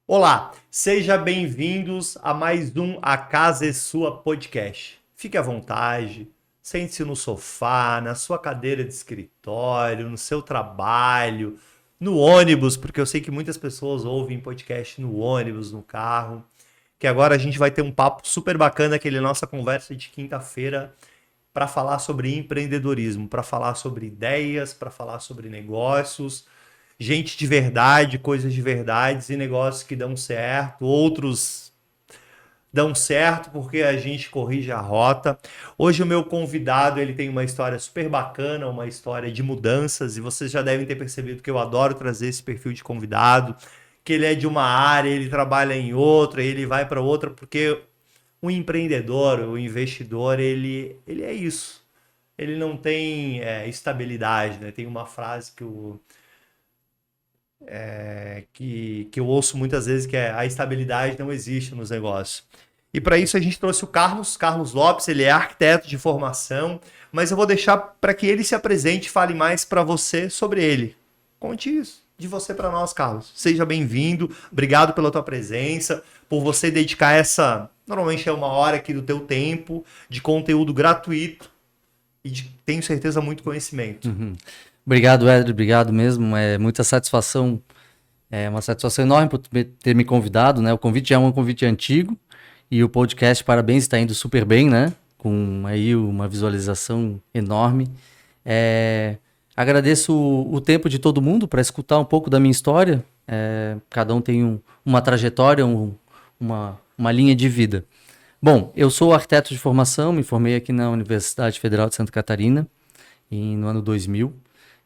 Olá, seja bem-vindos a mais um A Casa é Sua podcast. Fique à vontade, sente-se no sofá, na sua cadeira de escritório, no seu trabalho, no ônibus, porque eu sei que muitas pessoas ouvem podcast no ônibus, no carro, que agora a gente vai ter um papo super bacana, aquele nossa conversa de quinta-feira, para falar sobre empreendedorismo, para falar sobre ideias, para falar sobre negócios, gente de verdade, coisas de verdade e negócios que dão certo, outros dão certo porque a gente corrige a rota. Hoje o meu convidado, ele tem uma história super bacana, uma história de mudanças, e vocês já devem ter percebido que eu adoro trazer esse perfil de convidado, que ele é de uma área, ele trabalha em outra, ele vai para outra, porque o empreendedor, o investidor, ele é isso. Ele não tem estabilidade, né? Tem uma frase que eu ouço muitas vezes, que é a estabilidade não existe nos negócios. E para isso a gente trouxe o Carlos Lopes, ele é arquiteto de formação, mas eu vou deixar para que ele se apresente e fale mais para você sobre ele. Conte isso de você para nós, Carlos. Seja bem-vindo, obrigado pela tua presença, por você dedicar normalmente é uma hora aqui do teu tempo, de conteúdo gratuito e tenho certeza, muito conhecimento. Uhum. Obrigado, Edri, obrigado mesmo. É muita satisfação, é uma satisfação enorme por ter me convidado, né? O convite já é um convite antigo e o podcast, parabéns, está indo super bem, né? Com aí uma visualização enorme. Agradeço o tempo de todo mundo para escutar um pouco da minha história. Cada um tem uma trajetória, uma linha de vida. Bom, eu sou arquiteto de formação, me formei aqui na Universidade Federal de Santa Catarina no ano 2000.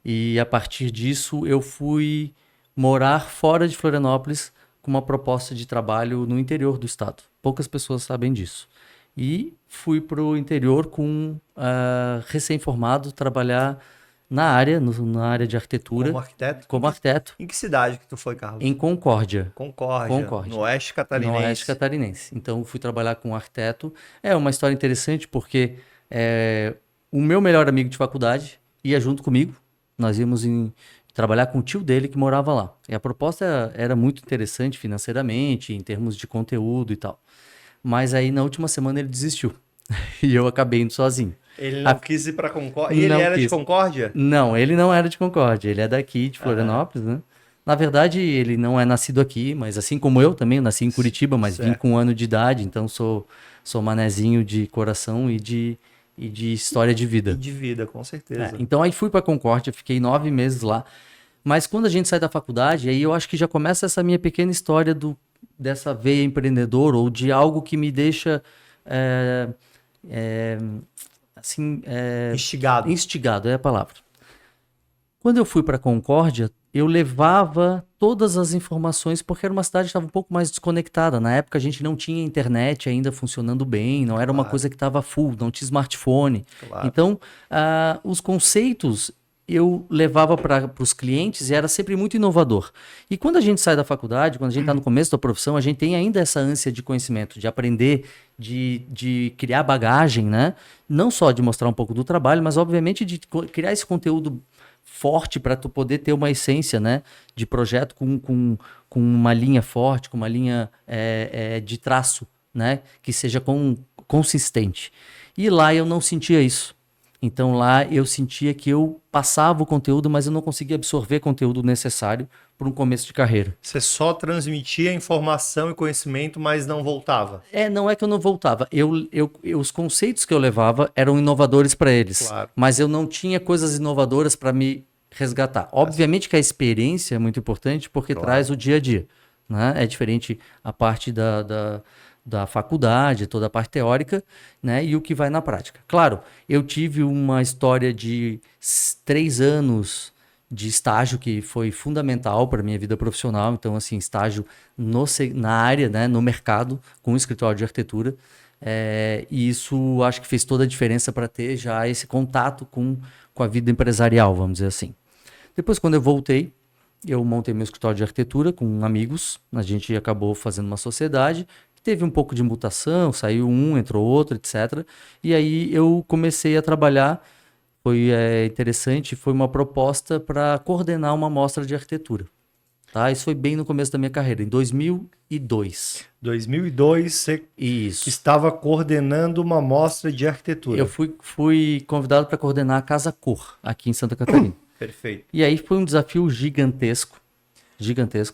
E a partir disso eu fui morar fora de Florianópolis com uma proposta de trabalho no interior do estado. Poucas pessoas sabem disso. E fui para o interior recém-formado, trabalhar na área, na área de arquitetura, Como arquiteto? como arquiteto, Em que cidade que tu foi, em Carlos? Concórdia. Concórdia, no Concórdia, oeste no Oeste catarinense. Catarinense. Então fui trabalhar com um arquiteto. É uma história interessante porque o meu melhor amigo de faculdade ia junto comigo. Nós íamos trabalhar com o tio dele que morava lá. E a proposta era muito interessante financeiramente, em termos de conteúdo e tal. Mas aí na última semana ele desistiu. E eu acabei indo sozinho. Ele não A- quis ir para Concórdia. E ele não era de quis. Concórdia? Não, ele não era de Concórdia, ele é daqui, de Aham. Florianópolis, né? Na verdade, ele não é nascido aqui, mas assim como eu também, eu nasci em Curitiba, mas vim Certo. com 1 ano de idade, então sou manezinho de coração e de história de E vida. de vida, com certeza. Então aí fui para Concórdia, fiquei 9 meses lá. Mas quando a gente sai da faculdade, aí eu acho que já começa essa minha pequena história dessa veia empreendedor ou de algo que me deixa é, é, assim, Instigado. instigado, é a palavra. Quando eu fui para Concórdia, eu levava todas as informações porque era uma cidade que estava um pouco mais desconectada. Na época a gente não tinha internet ainda funcionando bem, não era uma Claro, coisa que estava full, não tinha smartphone. claro. Então, os conceitos eu levava para os clientes e era sempre muito inovador. E quando a gente sai da faculdade, quando a gente está no começo da profissão, a gente tem ainda essa ânsia de conhecimento, de aprender, de criar bagagem, né? Não só de mostrar um pouco do trabalho, mas obviamente de criar esse conteúdo forte para tu poder ter uma essência, né, de projeto com uma linha forte, com uma linha de traço, né, que seja consistente. E lá eu não sentia isso. Então lá eu sentia que eu passava o conteúdo, mas eu não conseguia absorver o conteúdo necessário para um começo de carreira. Você só transmitia informação e conhecimento, mas não voltava. Não é que eu não voltava. Os conceitos que eu levava eram inovadores para eles, Claro. mas eu não tinha coisas inovadoras para me resgatar. Obviamente que a experiência é muito importante porque Claro. traz o dia a dia, né? É diferente a parte da faculdade, toda a parte teórica, né? E o que vai na prática. Claro, eu tive uma história de 3 anos de estágio que foi fundamental para a minha vida profissional. Então, assim, estágio na área, né, no mercado, com o escritório de arquitetura. E isso acho que fez toda a diferença para ter já esse contato com a vida empresarial, vamos dizer assim. Depois, quando eu voltei, eu montei meu escritório de arquitetura com amigos. A gente acabou fazendo uma sociedade. Teve um pouco de mutação, saiu um, entrou outro, etc. E aí eu comecei a trabalhar. Foi interessante, foi uma proposta para coordenar uma mostra de arquitetura. tá? Isso foi bem no começo da minha carreira, em 2002. 2002, você Isso. estava coordenando uma mostra de arquitetura. Eu fui convidado para coordenar a Casa Cor, aqui em Santa Catarina. Perfeito. E aí foi um desafio gigantesco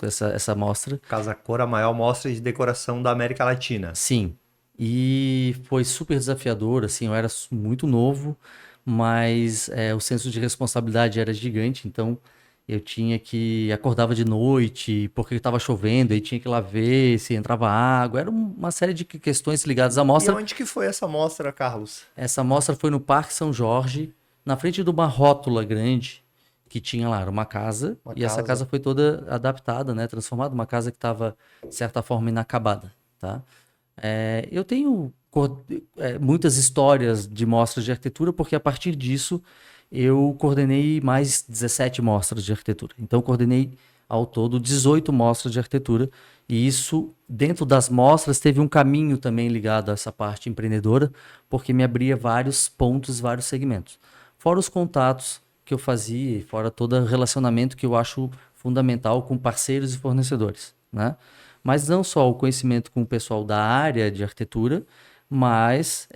essa mostra. Casa Cor, a maior mostra de decoração da América Latina. Sim. E foi super desafiador, assim, eu era muito novo, mas o senso de responsabilidade era gigante, então eu tinha que acordava de noite porque estava chovendo, aí tinha que ir lá ver se entrava água, era uma série de questões ligadas à E mostra. onde que foi essa mostra, Carlos? Essa mostra foi no Parque São Jorge, na frente de uma rótula grande que tinha lá, era uma casa, e essa casa foi toda adaptada, né, transformada, uma casa que estava, de certa forma, inacabada, tá? Eu tenho muitas histórias de mostras de arquitetura, porque a partir disso eu coordenei mais 17 mostras de arquitetura. Então, eu coordenei ao todo 18 mostras de arquitetura, e isso, dentro das mostras, teve um caminho também ligado a essa parte empreendedora, porque me abria vários pontos, vários segmentos. Fora os contatos que eu fazia, e fora todo o relacionamento que eu acho fundamental com parceiros e fornecedores, né? Mas não só o conhecimento com o pessoal da área de arquitetura, mas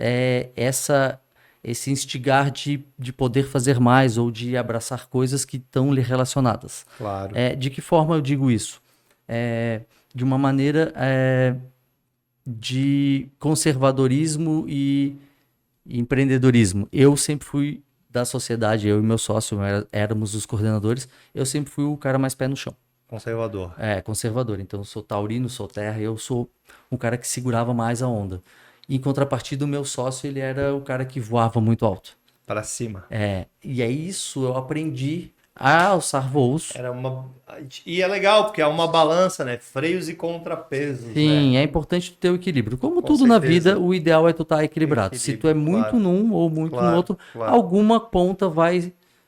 esse instigar de poder fazer mais ou de abraçar coisas que estão lhe relacionadas. Claro. De que forma eu digo isso? De uma maneira de conservadorismo e empreendedorismo. Eu sempre fui da sociedade, eu e meu sócio éramos os coordenadores, eu sempre fui o cara mais pé no chão. Conservador. Conservador. Então, eu sou taurino, sou terra, eu sou um cara que segurava mais a onda. Em contrapartida, o meu sócio, ele era o cara que voava muito alto. Para cima. E é isso, eu aprendi a alçar voos. E é legal, porque é uma balança, né? Freios e contrapesos. Sim, né? é importante ter o equilíbrio. Como Com tudo na certeza. vida, o ideal é tu estar equilibrado. Se tu é muito claro. num ou muito no outro, claro. alguma ponta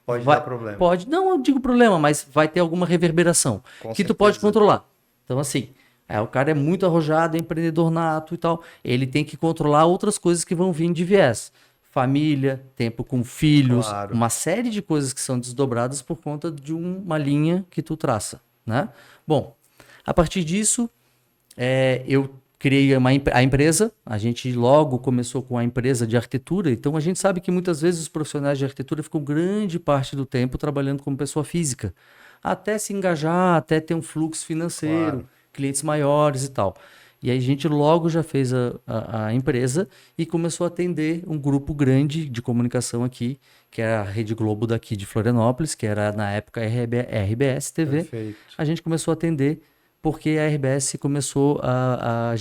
Pode dar problema. Pode, não eu digo problema, mas vai ter alguma reverberação que tu pode controlar. Então, assim, o cara é muito arrojado, é empreendedor nato e tal. Ele tem que controlar outras coisas que vão vir de viés. Família, tempo com filhos, Claro. uma série de coisas que são desdobradas por conta de uma linha que tu traça, né? Bom, a partir disso, eu criei a empresa, a gente logo começou com a empresa de arquitetura, então a gente sabe que muitas vezes os profissionais de arquitetura ficam grande parte do tempo trabalhando como pessoa física, até se engajar, até ter um fluxo financeiro, Claro. clientes maiores e tal. E aí a gente logo já fez a empresa e começou a atender um grupo grande de comunicação aqui, que era a Rede Globo daqui de Florianópolis, que era na época RBS TV. Perfeito. A gente começou a atender porque a RBS começou a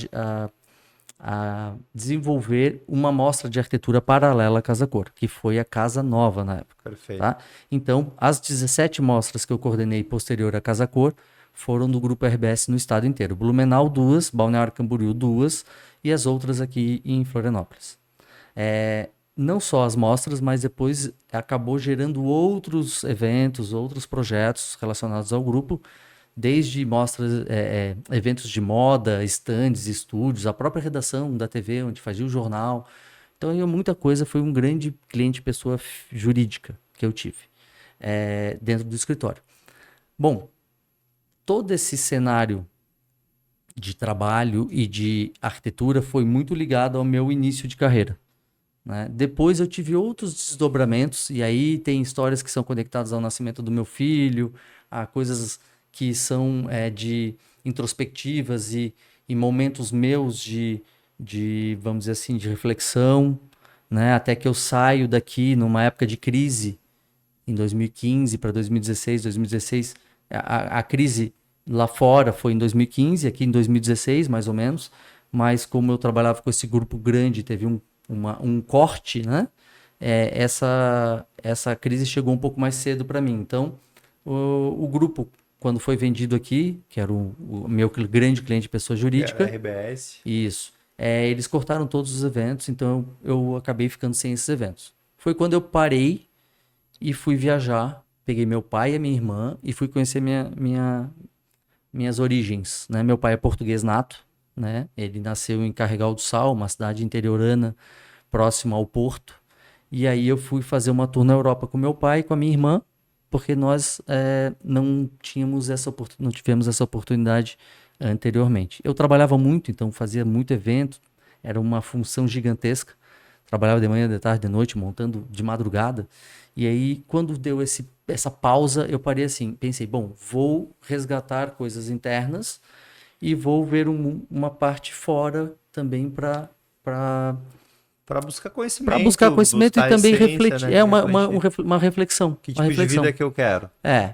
desenvolver uma mostra de arquitetura paralela à Casa Cor, que foi a Casa Nova na época. Perfeito. Tá? Então, as 17 mostras que eu coordenei posterior à Casa Cor foram do grupo RBS no estado inteiro. Blumenau, 2, Balneário Camboriú, 2 e as outras aqui em Florianópolis. Não só as mostras, mas depois acabou gerando outros eventos, outros projetos relacionados ao grupo, desde mostras, eventos de moda, estandes, estúdios, a própria redação da TV, onde fazia o jornal. Então, muita coisa, foi um grande cliente, pessoa jurídica que eu tive dentro do escritório. Bom, todo esse cenário de trabalho e de arquitetura foi muito ligado ao meu início de carreira, né? Depois eu tive outros desdobramentos, e aí tem histórias que são conectadas ao nascimento do meu filho, a coisas que são de introspectivas e momentos meus de, vamos dizer assim, de reflexão, né? Até que eu saio daqui numa época de crise, em 2015 para 2016, 2016, a crise lá fora foi em 2015, aqui em 2016, mais ou menos, mas como eu trabalhava com esse grupo grande, teve um corte, né? Essa crise chegou um pouco mais cedo para mim. Então, o grupo, quando foi vendido aqui, que era o meu grande cliente, pessoa jurídica. RBS. Isso. Eles cortaram todos os eventos, então eu acabei ficando sem esses eventos. Foi quando eu parei e fui viajar. Peguei meu pai e a minha irmã e fui conhecer minhas origens, né? Meu pai é português nato, né? Ele nasceu em Carregal do Sal, uma cidade interiorana próxima ao Porto. E aí eu fui fazer uma tour na Europa com meu pai e com a minha irmã. porque nós não tínhamos não tivemos essa oportunidade anteriormente. Eu trabalhava muito, então fazia muito evento, era uma função gigantesca. Trabalhava de manhã, de tarde, de noite, montando de madrugada. E aí, quando deu essa pausa, eu parei assim, pensei, bom, vou resgatar coisas internas e vou ver uma parte fora também para buscar conhecimento. buscar conhecimento e buscar também essência, refletir. né? É Refletir. uma reflexão. Que Uma tipo de reflexão. vida que eu quero?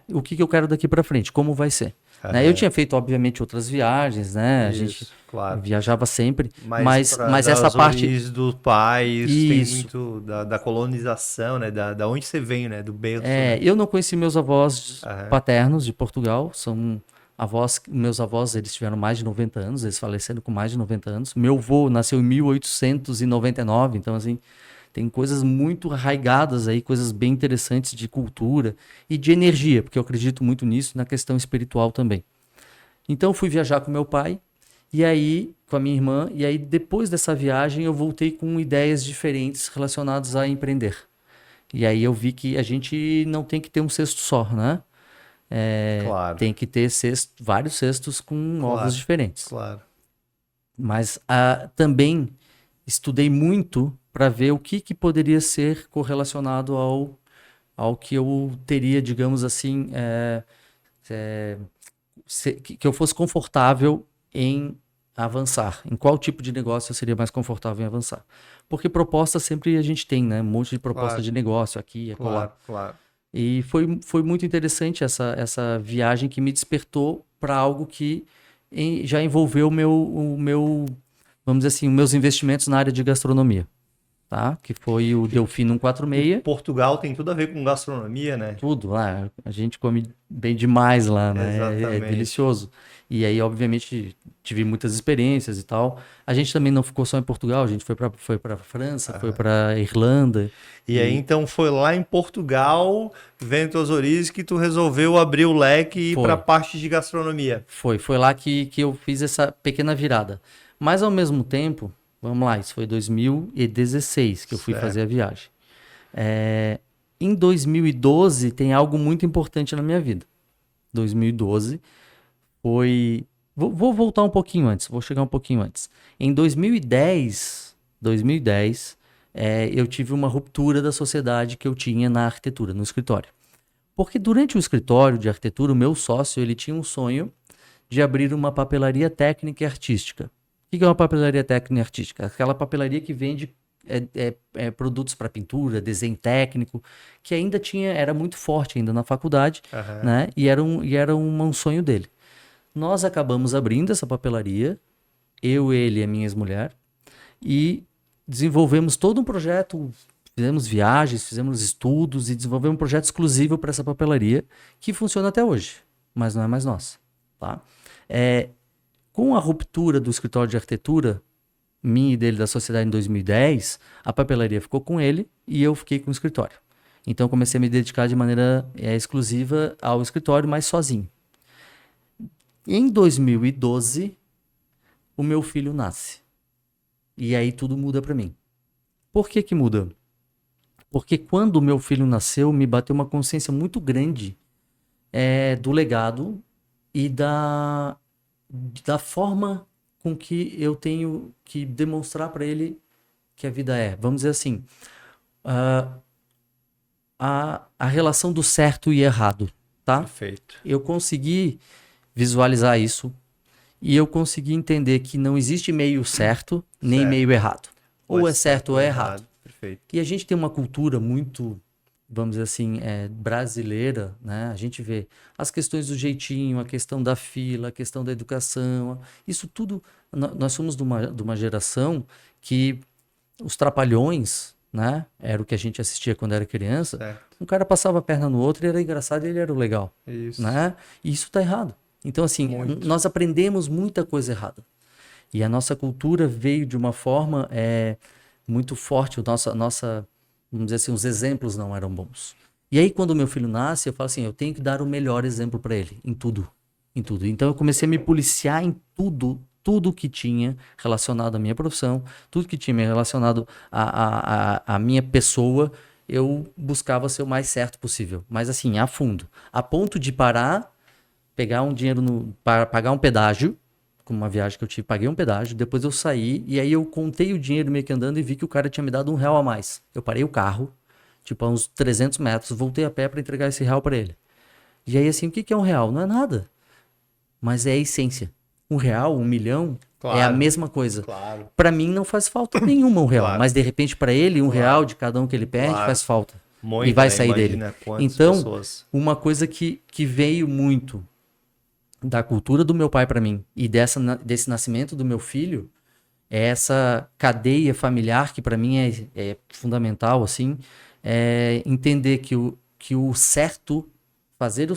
O que eu quero daqui para frente, como vai ser. Né? Eu tinha feito, obviamente, outras viagens, né? A gente claro. viajava sempre, Mas essa parte... origens do país tem Isso. muito da colonização, né? Da onde você veio, né? Do berço, né? Eu não conheci meus avós paternos de Portugal, são meus avós, eles tiveram mais de 90 anos, eles faleceram com mais de 90 anos. Meu avô nasceu em 1899, então assim, tem coisas muito arraigadas aí, coisas bem interessantes de cultura e de energia, porque eu acredito muito nisso, na questão espiritual também. Então fui viajar com meu pai, e aí com a minha irmã, e aí depois dessa viagem eu voltei com ideias diferentes relacionadas a empreender. E aí eu vi que a gente não tem que ter um cesto só, né? Claro. Tem que ter vários cestos com ovos diferentes. Claro. Mas também estudei muito para ver o que poderia ser correlacionado ao que eu teria, digamos assim, que eu fosse confortável em avançar. Em qual tipo de negócio eu seria mais confortável em avançar. Porque proposta sempre a gente tem, né? Um monte de proposta de negócio aqui e acolá. Claro. E foi muito interessante essa viagem que me despertou para algo que já envolveu o meu, vamos dizer assim, os meus investimentos na área de gastronomia. Tá? Que foi o Delfino 146. Portugal tem tudo a ver com gastronomia, né? Tudo lá. A gente come bem demais lá, né? É delicioso. E aí, obviamente, tive muitas experiências e tal. A gente também não ficou só em Portugal, a gente foi para França, foi para Irlanda. E aí, então, foi lá em Portugal, vendo tuas origens, que tu resolveu abrir o leque e ir para a parte de gastronomia. Foi lá que eu fiz essa pequena virada. Mas, ao mesmo tempo, vamos lá, isso foi 2016 que eu fui fazer a viagem. Em 2012, tem algo muito importante na minha vida. 2012 foi... Vou voltar um pouquinho antes, vou chegar um pouquinho antes. Em 2010, eu tive uma ruptura da sociedade que eu tinha na arquitetura, no escritório. Porque durante o escritório de arquitetura, o meu sócio, ele tinha um sonho de abrir uma papelaria técnica e artística. O que é uma papelaria técnica e artística? Aquela papelaria que vende produtos para pintura, desenho técnico, que ainda era muito forte ainda na faculdade, né? E era um sonho dele. Nós acabamos abrindo essa papelaria, eu, ele e a minha ex-mulher, e desenvolvemos todo um projeto, fizemos viagens, fizemos estudos e desenvolvemos um projeto exclusivo para essa papelaria, que funciona até hoje, mas não é mais nossa, tá? Com a ruptura do escritório de arquitetura, minha e dele da sociedade em 2010, a papelaria ficou com ele e eu fiquei com o escritório. Então eu comecei a me dedicar de maneira exclusiva ao escritório, mas sozinho. Em 2012, o meu filho nasce. E aí tudo muda para mim. Por que muda? Porque quando o meu filho nasceu, me bateu uma consciência muito grande do legado e da forma com que eu tenho que demonstrar para ele que a vida é. Vamos dizer assim, a relação do certo e errado, tá? Perfeito. Eu consegui visualizar isso e eu consegui entender que não existe meio certo nem meio errado. Ou é certo ou é errado. Perfeito. E a gente tem uma cultura muito, vamos dizer assim, brasileira, né? A gente vê as questões do jeitinho, a questão da fila, a questão da educação, isso tudo. Nós somos de uma geração que os trapalhões, né? Era o que a gente assistia quando era criança. Certo. Um cara passava a perna no outro e era engraçado e ele era o legal. Isso. Né? E isso tá errado. Então, assim, nós aprendemos muita coisa errada. E a nossa cultura veio de uma forma muito forte. Nossa, vamos dizer assim, os exemplos não eram bons. E aí, quando o meu filho nasce, eu falo assim, eu tenho que dar o melhor exemplo para ele, em tudo. Então, eu comecei a me policiar em tudo que tinha relacionado à minha profissão, tudo que tinha relacionado à minha pessoa. eu buscava ser o mais certo possível. Mas assim, a fundo. A ponto de parar, pegar um dinheiro para pagar um pedágio, como uma viagem que eu tive, paguei um pedágio, depois eu saí, e aí eu contei o dinheiro meio que andando e vi que o cara tinha me dado R$1 a mais. Eu parei o carro, tipo, a uns 300 metros, voltei a pé para entregar esse R$1 para ele. E aí assim, o que é R$1? Não é nada, mas é a essência. R$1, 1 milhão, é a Claro, mesma coisa. claro, Para mim não faz falta nenhuma R$1, claro, mas de repente para ele R$1 claro, de cada um que ele perde claro. faz falta. E Muito, vai né? sair dele. Imagina quantas Então, pessoas. uma coisa que veio muito da cultura do meu pai para mim e desse nascimento do meu filho é essa cadeia familiar que para mim é fundamental, assim, é entender que o certo, fazer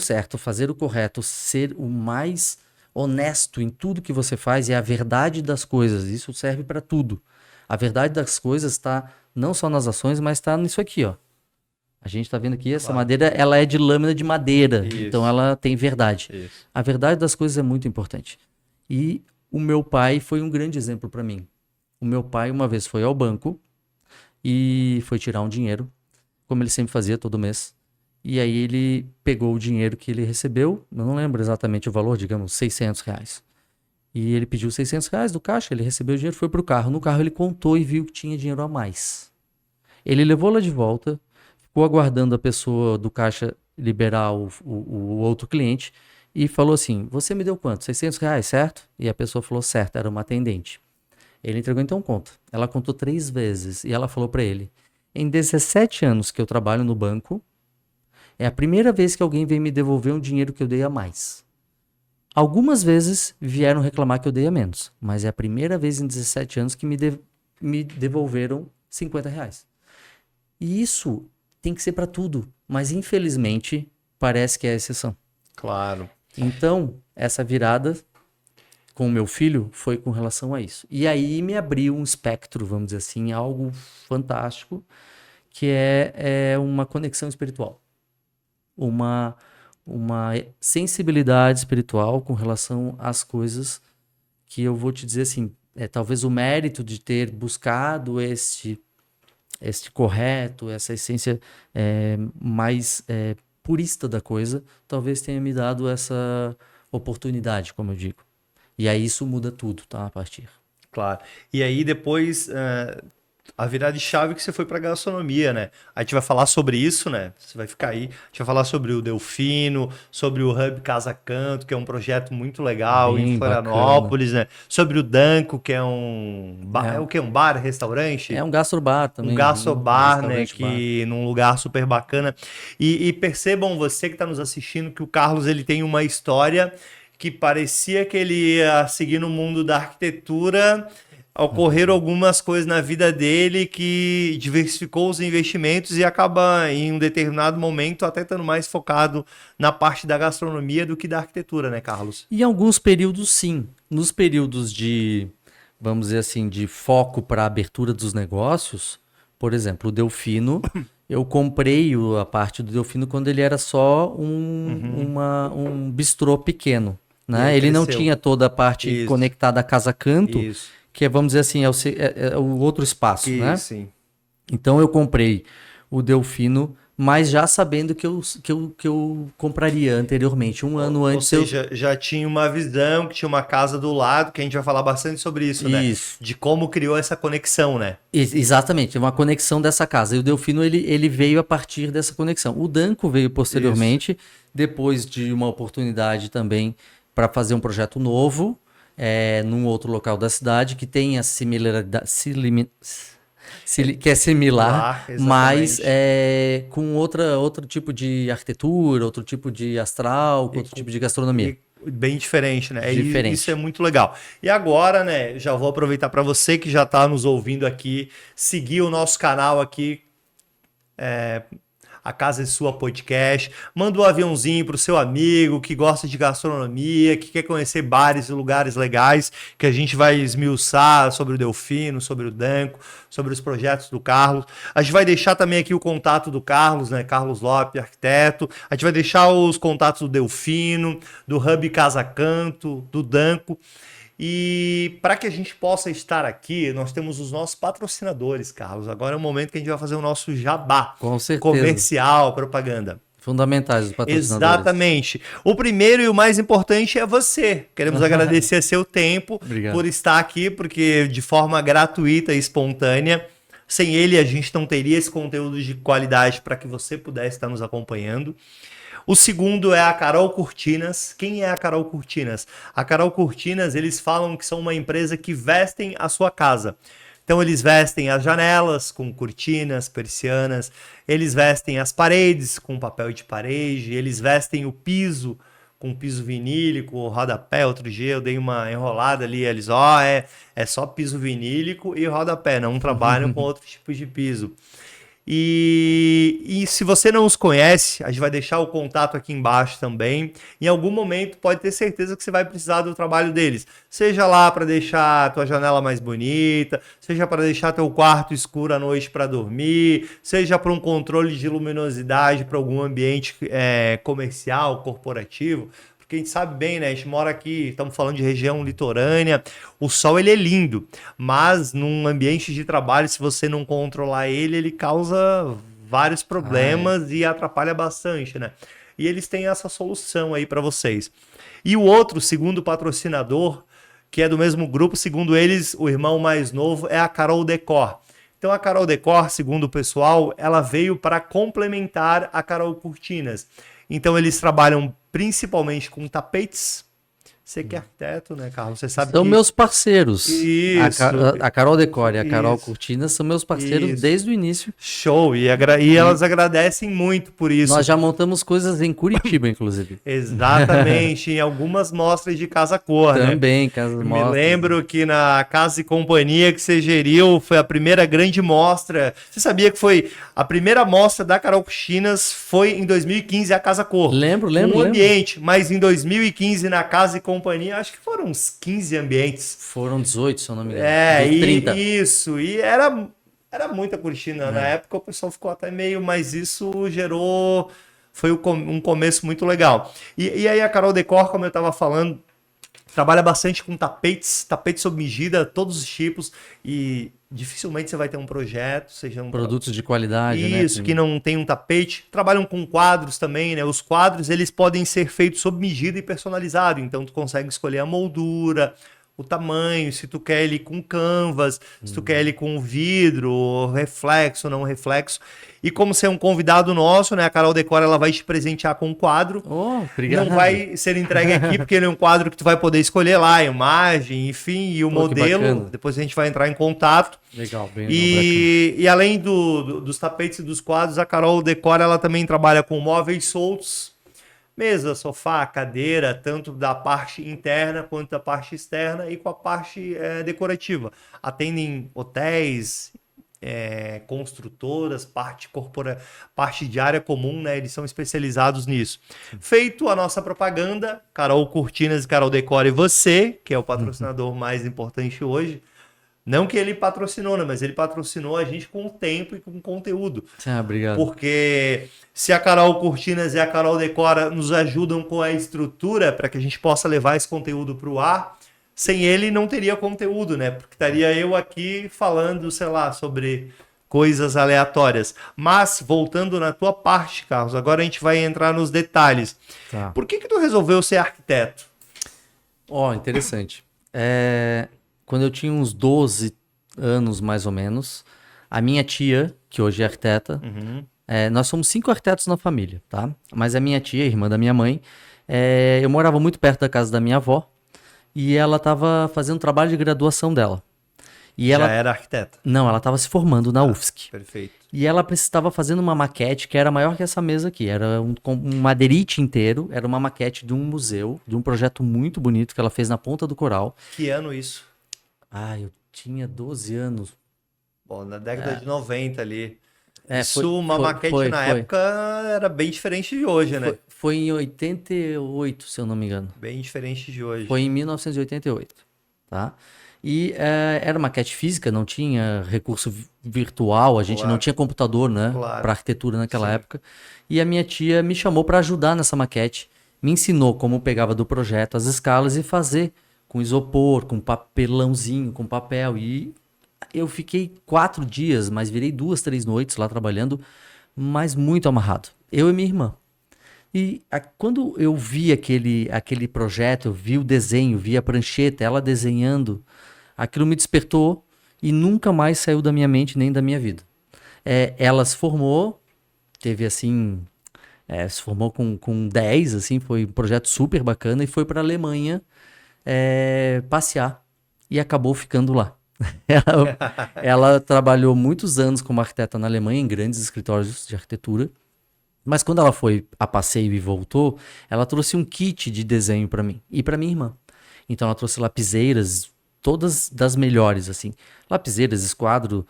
o correto, ser o mais honesto em tudo que você faz é a verdade das coisas. Isso serve para tudo. A verdade das coisas está não só nas ações, mas está nisso aqui, ó. A gente está vendo aqui, essa Claro. madeira, ela é de lâmina de madeira, Isso. então ela tem verdade. Isso. A verdade das coisas é muito importante. E o meu pai foi um grande exemplo para mim. O meu pai uma vez foi ao banco e foi tirar um dinheiro, como ele sempre fazia todo mês. E aí ele pegou o dinheiro que ele recebeu, eu não lembro exatamente o valor, digamos, R$600. E ele pediu R$600 do caixa, ele recebeu o dinheiro, foi pro carro. No carro ele contou e viu que tinha dinheiro a mais. Ele levou lá de volta, ficou aguardando a pessoa do caixa liberar o outro cliente e falou assim, você me deu quanto? R$600, certo? E a pessoa falou, certo, era uma atendente. Ele entregou, então conta. Ela contou 3 vezes e ela falou para ele, em 17 anos que eu trabalho no banco, é a primeira vez que alguém vem me devolver um dinheiro que eu dei a mais. Algumas vezes vieram reclamar que eu dei a menos, mas é a primeira vez em 17 anos que me devolveram R$50. E isso tem que ser para tudo, mas infelizmente parece que é a exceção. Claro. Então, essa virada com o meu filho foi com relação a isso. E aí me abriu um espectro, vamos dizer assim, algo fantástico, que é uma conexão espiritual. Uma sensibilidade espiritual com relação às coisas que eu vou te dizer assim, talvez o mérito de ter buscado este correto, essa essência mais purista da coisa, talvez tenha me dado essa oportunidade, como eu digo. E aí isso muda tudo, tá? A partir. Claro. E aí depois a virada de chave que você foi para gastronomia, né? A gente vai falar sobre isso, né? Você vai ficar aí. A gente vai falar sobre o Delfino, sobre o Hub Casa Canto, que é um projeto muito legal em Bem Florianópolis, né? Sobre o Danco, que é um bar, É. o quê? Um bar, restaurante? É um gastrobar também. Um gastrobar, né? Restaurante bar. Que num lugar super bacana. E percebam você que está nos assistindo que o Carlos ele tem uma história que parecia que ele ia seguir no mundo da arquitetura. Ocorreram algumas coisas na vida dele que diversificou os investimentos e acaba em um determinado momento até estando mais focado na parte da gastronomia do que da arquitetura, né, Carlos? Em alguns períodos, sim. Nos períodos de, vamos dizer assim, de foco para a abertura dos negócios, por exemplo, o Delfino, eu comprei a parte do Delfino quando ele era só um bistrô pequeno. Né? E aí Ele não cresceu. tinha toda a parte Isso. conectada à Casa Canto, Isso. que é, vamos dizer assim, é o outro espaço, né? Sim. Então eu comprei o Delfino, mas já sabendo que eu compraria anteriormente, um ano antes. Ou seja, já tinha uma visão, que tinha uma casa do lado, que a gente vai falar bastante sobre isso, né? Isso. De como criou essa conexão, né? Exatamente, uma conexão dessa casa. E o Delfino, ele veio a partir dessa conexão. O Danco veio posteriormente, depois de uma oportunidade também para fazer um projeto novo, num outro local da cidade, que tem a similaridade... que é similar, Exatamente. mas com outro tipo de arquitetura, outro tipo de astral, outro tipo de gastronomia. Bem diferente, né? Diferente. Isso é muito legal. E agora, né, já vou aproveitar para você que já está nos ouvindo aqui, seguir o nosso canal aqui, A Casa é Sua Podcast. Manda um aviãozinho pro seu amigo que gosta de gastronomia, que quer conhecer bares e lugares legais, que a gente vai esmiuçar sobre o Delfino, sobre o Danco, sobre os projetos do Carlos. A gente vai deixar também aqui o contato do Carlos, né? Carlos Lopes, arquiteto. A gente vai deixar os contatos do Delfino, do Hub Casa Canto, do Danco. E para que a gente possa estar aqui, nós temos os nossos patrocinadores, Carlos. Agora é o momento que a gente vai fazer o nosso jabá. Com certeza. Comercial, propaganda. Fundamentais os patrocinadores. Exatamente. O primeiro e o mais importante é você. Queremos agradecer seu tempo Obrigado. por estar aqui, porque de forma gratuita e espontânea. Sem ele, a gente não teria esse conteúdo de qualidade para que você pudesse estar nos acompanhando. O segundo é a Carol Cortinas. Quem é a Carol Cortinas? A Carol Cortinas, eles falam que são uma empresa que vestem a sua casa. Então eles vestem as janelas com cortinas, persianas, eles vestem as paredes com papel de parede, eles vestem o piso com piso vinílico, rodapé. Outro dia eu dei uma enrolada ali, eles, é só piso vinílico e rodapé, não trabalham com outros tipos de piso. E se você não os conhece, a gente vai deixar o contato aqui embaixo também. Em algum momento pode ter certeza que você vai precisar do trabalho deles. Seja lá para deixar a tua janela mais bonita, seja para deixar teu quarto escuro à noite para dormir, seja para um controle de luminosidade para algum ambiente comercial, corporativo. Porque a gente sabe bem, né? A gente mora aqui, estamos falando de região litorânea, o sol ele é lindo, mas num ambiente de trabalho, se você não controlar ele, ele causa vários problemas e atrapalha bastante, né? E eles têm essa solução aí para vocês. E o outro, segundo patrocinador, que é do mesmo grupo, segundo eles, o irmão mais novo é a Carol Decor. Então a Carol Decor, segundo o pessoal, ela veio para complementar a Carol Cortinas. Então eles trabalham principalmente com tapetes. Você que é arquiteto, né, Carlos? Você sabe São meus parceiros. Isso. A Carol Decor e a Carol Isso. Cortinas são meus parceiros Isso. desde o início. Show. E elas agradecem muito por isso. Nós já montamos coisas em Curitiba, inclusive. Exatamente. Em algumas mostras de Casa Cor, né? Também, Casa Me Mostra. lembro que na Casa e Companhia que você geriu foi a primeira grande mostra. Você sabia que foi a primeira mostra da Carol Cortinas foi em 2015 a Casa Cor. Lembro. Um ambiente, mas em 2015 na Casa e Companhia, acho que foram uns 15 ambientes. Foram 18, se eu não me engano. E 30. isso. E era muita cortina. Na época o pessoal ficou até meio, mas isso gerou... Foi um começo muito legal. E aí a Carol Decor, como eu estava falando, trabalha bastante com tapetes sob medida, todos os tipos, e dificilmente você vai ter um projeto, seja um Produtos de qualidade, né? isso, que não tem um tapete. Trabalham com quadros também, né? Os quadros, eles podem ser feitos sob medida e personalizado, então tu consegue escolher a moldura, o tamanho, se tu quer ele com canvas, se tu quer ele com vidro, reflexo, não reflexo. E como você é um convidado nosso, né? A Carol Decor, ela vai te presentear com um quadro. Oh, obrigado. Não vai ser entregue aqui, porque ele é um quadro que tu vai poder escolher lá, a imagem, enfim, e o modelo. Depois a gente vai entrar em contato. Legal, bem E além dos tapetes e dos quadros, a Carol Decor, ela também trabalha com móveis soltos, mesa, sofá, cadeira, tanto da parte interna quanto da parte externa e com a parte decorativa. Atendem hotéis, construtoras, parte de área comum, né? Eles são especializados nisso. Feito a nossa propaganda, Carol Cortinas e Carol Decor e você, que é o patrocinador mais importante hoje. Não que ele patrocinou, né? Mas ele patrocinou a gente com o tempo e com o conteúdo. Obrigado. Porque se a Carol Cortinas e a Carol Decora nos ajudam com a estrutura para que a gente possa levar esse conteúdo para o ar, sem ele não teria conteúdo, né? Porque estaria eu aqui falando, sei lá, sobre coisas aleatórias. Mas, voltando na tua parte, Carlos, agora a gente vai entrar nos detalhes. Tá. Por que tu resolveu ser arquiteto? Interessante. Quando eu tinha uns 12 anos, mais ou menos, a minha tia, que hoje é arquiteta, nós somos 5 arquitetos na família, tá? Mas a minha tia, irmã da minha mãe, eu morava muito perto da casa da minha avó, e ela estava fazendo trabalho de graduação dela. E ela era arquiteta? Não, ela estava se formando na UFSC. Perfeito. E ela estava fazendo uma maquete que era maior que essa mesa aqui. Era um madeirite inteiro, era uma maquete de um museu, de um projeto muito bonito que ela fez na Ponta do Coral. Que ano isso? Eu tinha 12 anos. Bom, na década de 90 ali. Foi maquete na época era bem diferente de hoje, né? Foi em 88, se eu não me engano. Bem diferente de hoje. Foi em 1988, tá? E era maquete física, não tinha recurso virtual, a gente não tinha computador, né? Para arquitetura naquela época. E a minha tia me chamou para ajudar nessa maquete, me ensinou como pegava do projeto as escalas e fazer com isopor, com papelãozinho, com papel. E eu fiquei 4 dias, mas virei 2, 3 noites lá trabalhando, mas muito amarrado. Eu e minha irmã. E quando eu vi aquele projeto, eu vi o desenho, vi a prancheta, ela desenhando, aquilo me despertou e nunca mais saiu da minha mente nem da minha vida. Ela se formou, teve assim, se formou com 10, assim, foi um projeto super bacana e foi para a Alemanha passear e acabou ficando lá. Ela trabalhou muitos anos como arquiteta na Alemanha, em grandes escritórios de arquitetura. Mas quando ela foi a passeio e voltou, ela trouxe um kit de desenho para mim e para minha irmã. Então ela trouxe lapiseiras, todas das melhores, assim. Lapiseiras, esquadro,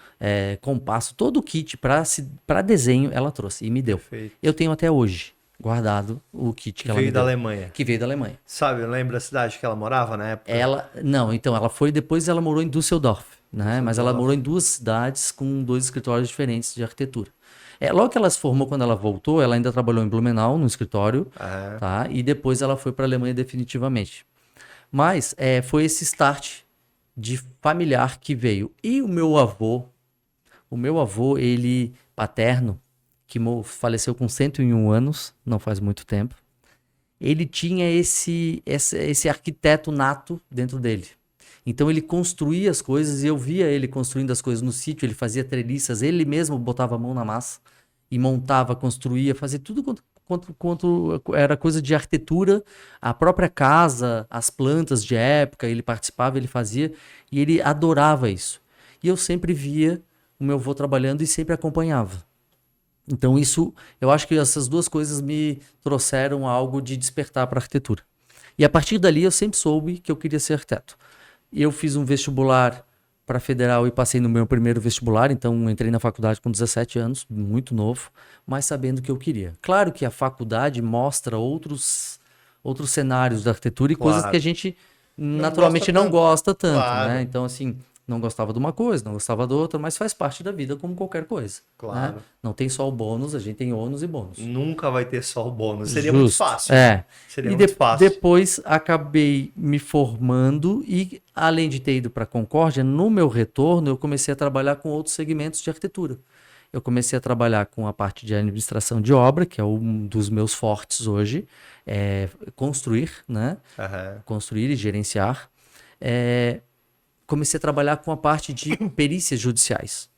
compasso, todo o kit para desenho ela trouxe e me deu. Perfeito. Eu tenho até hoje guardado o kit que ela me Veio da deu. Alemanha. Que veio da Alemanha. Sabe, lembra a cidade que ela morava na época? Então ela foi, depois ela morou em Düsseldorf, né? Mas ela morou em 2 cidades com 2 escritórios diferentes de arquitetura. Logo que ela se formou, quando ela voltou, ela ainda trabalhou em Blumenau, no escritório, tá? E depois ela foi para a Alemanha definitivamente. Mas foi esse start de familiar que veio. E o meu avô, ele paterno, que faleceu com 101 anos, não faz muito tempo, ele tinha esse arquiteto nato dentro dele. Então ele construía as coisas e eu via ele construindo as coisas no sítio, ele fazia treliças, ele mesmo botava a mão na massa e montava, construía, fazia tudo quanto era coisa de arquitetura, a própria casa, as plantas de época, ele participava, ele fazia e ele adorava isso. E eu sempre via o meu avô trabalhando e sempre acompanhava. Então eu acho que essas 2 coisas me trouxeram algo de despertar para a arquitetura. E a partir dali eu sempre soube que eu queria ser arquiteto. Eu fiz um vestibular para a Federal e passei no meu primeiro vestibular, então entrei na faculdade com 17 anos, muito novo, mas sabendo o que eu queria. Claro que a faculdade mostra outros cenários da arquitetura e coisas que a gente naturalmente não gosta tanto, né? Então, assim, não gostava de uma coisa, não gostava da outra, mas faz parte da vida como qualquer coisa. Claro. Né? Não tem só o bônus, a gente tem ônus e bônus. Nunca vai ter só o bônus. Seria muito fácil. Seria e muito fácil. Depois acabei me formando e, além de ter ido para a Concórdia, no meu retorno eu comecei a trabalhar com outros segmentos de arquitetura. Eu comecei a trabalhar com a parte de administração de obra, que é um dos meus fortes hoje, construir, né? Construir e gerenciar. Comecei a trabalhar com a parte de perícias judiciais.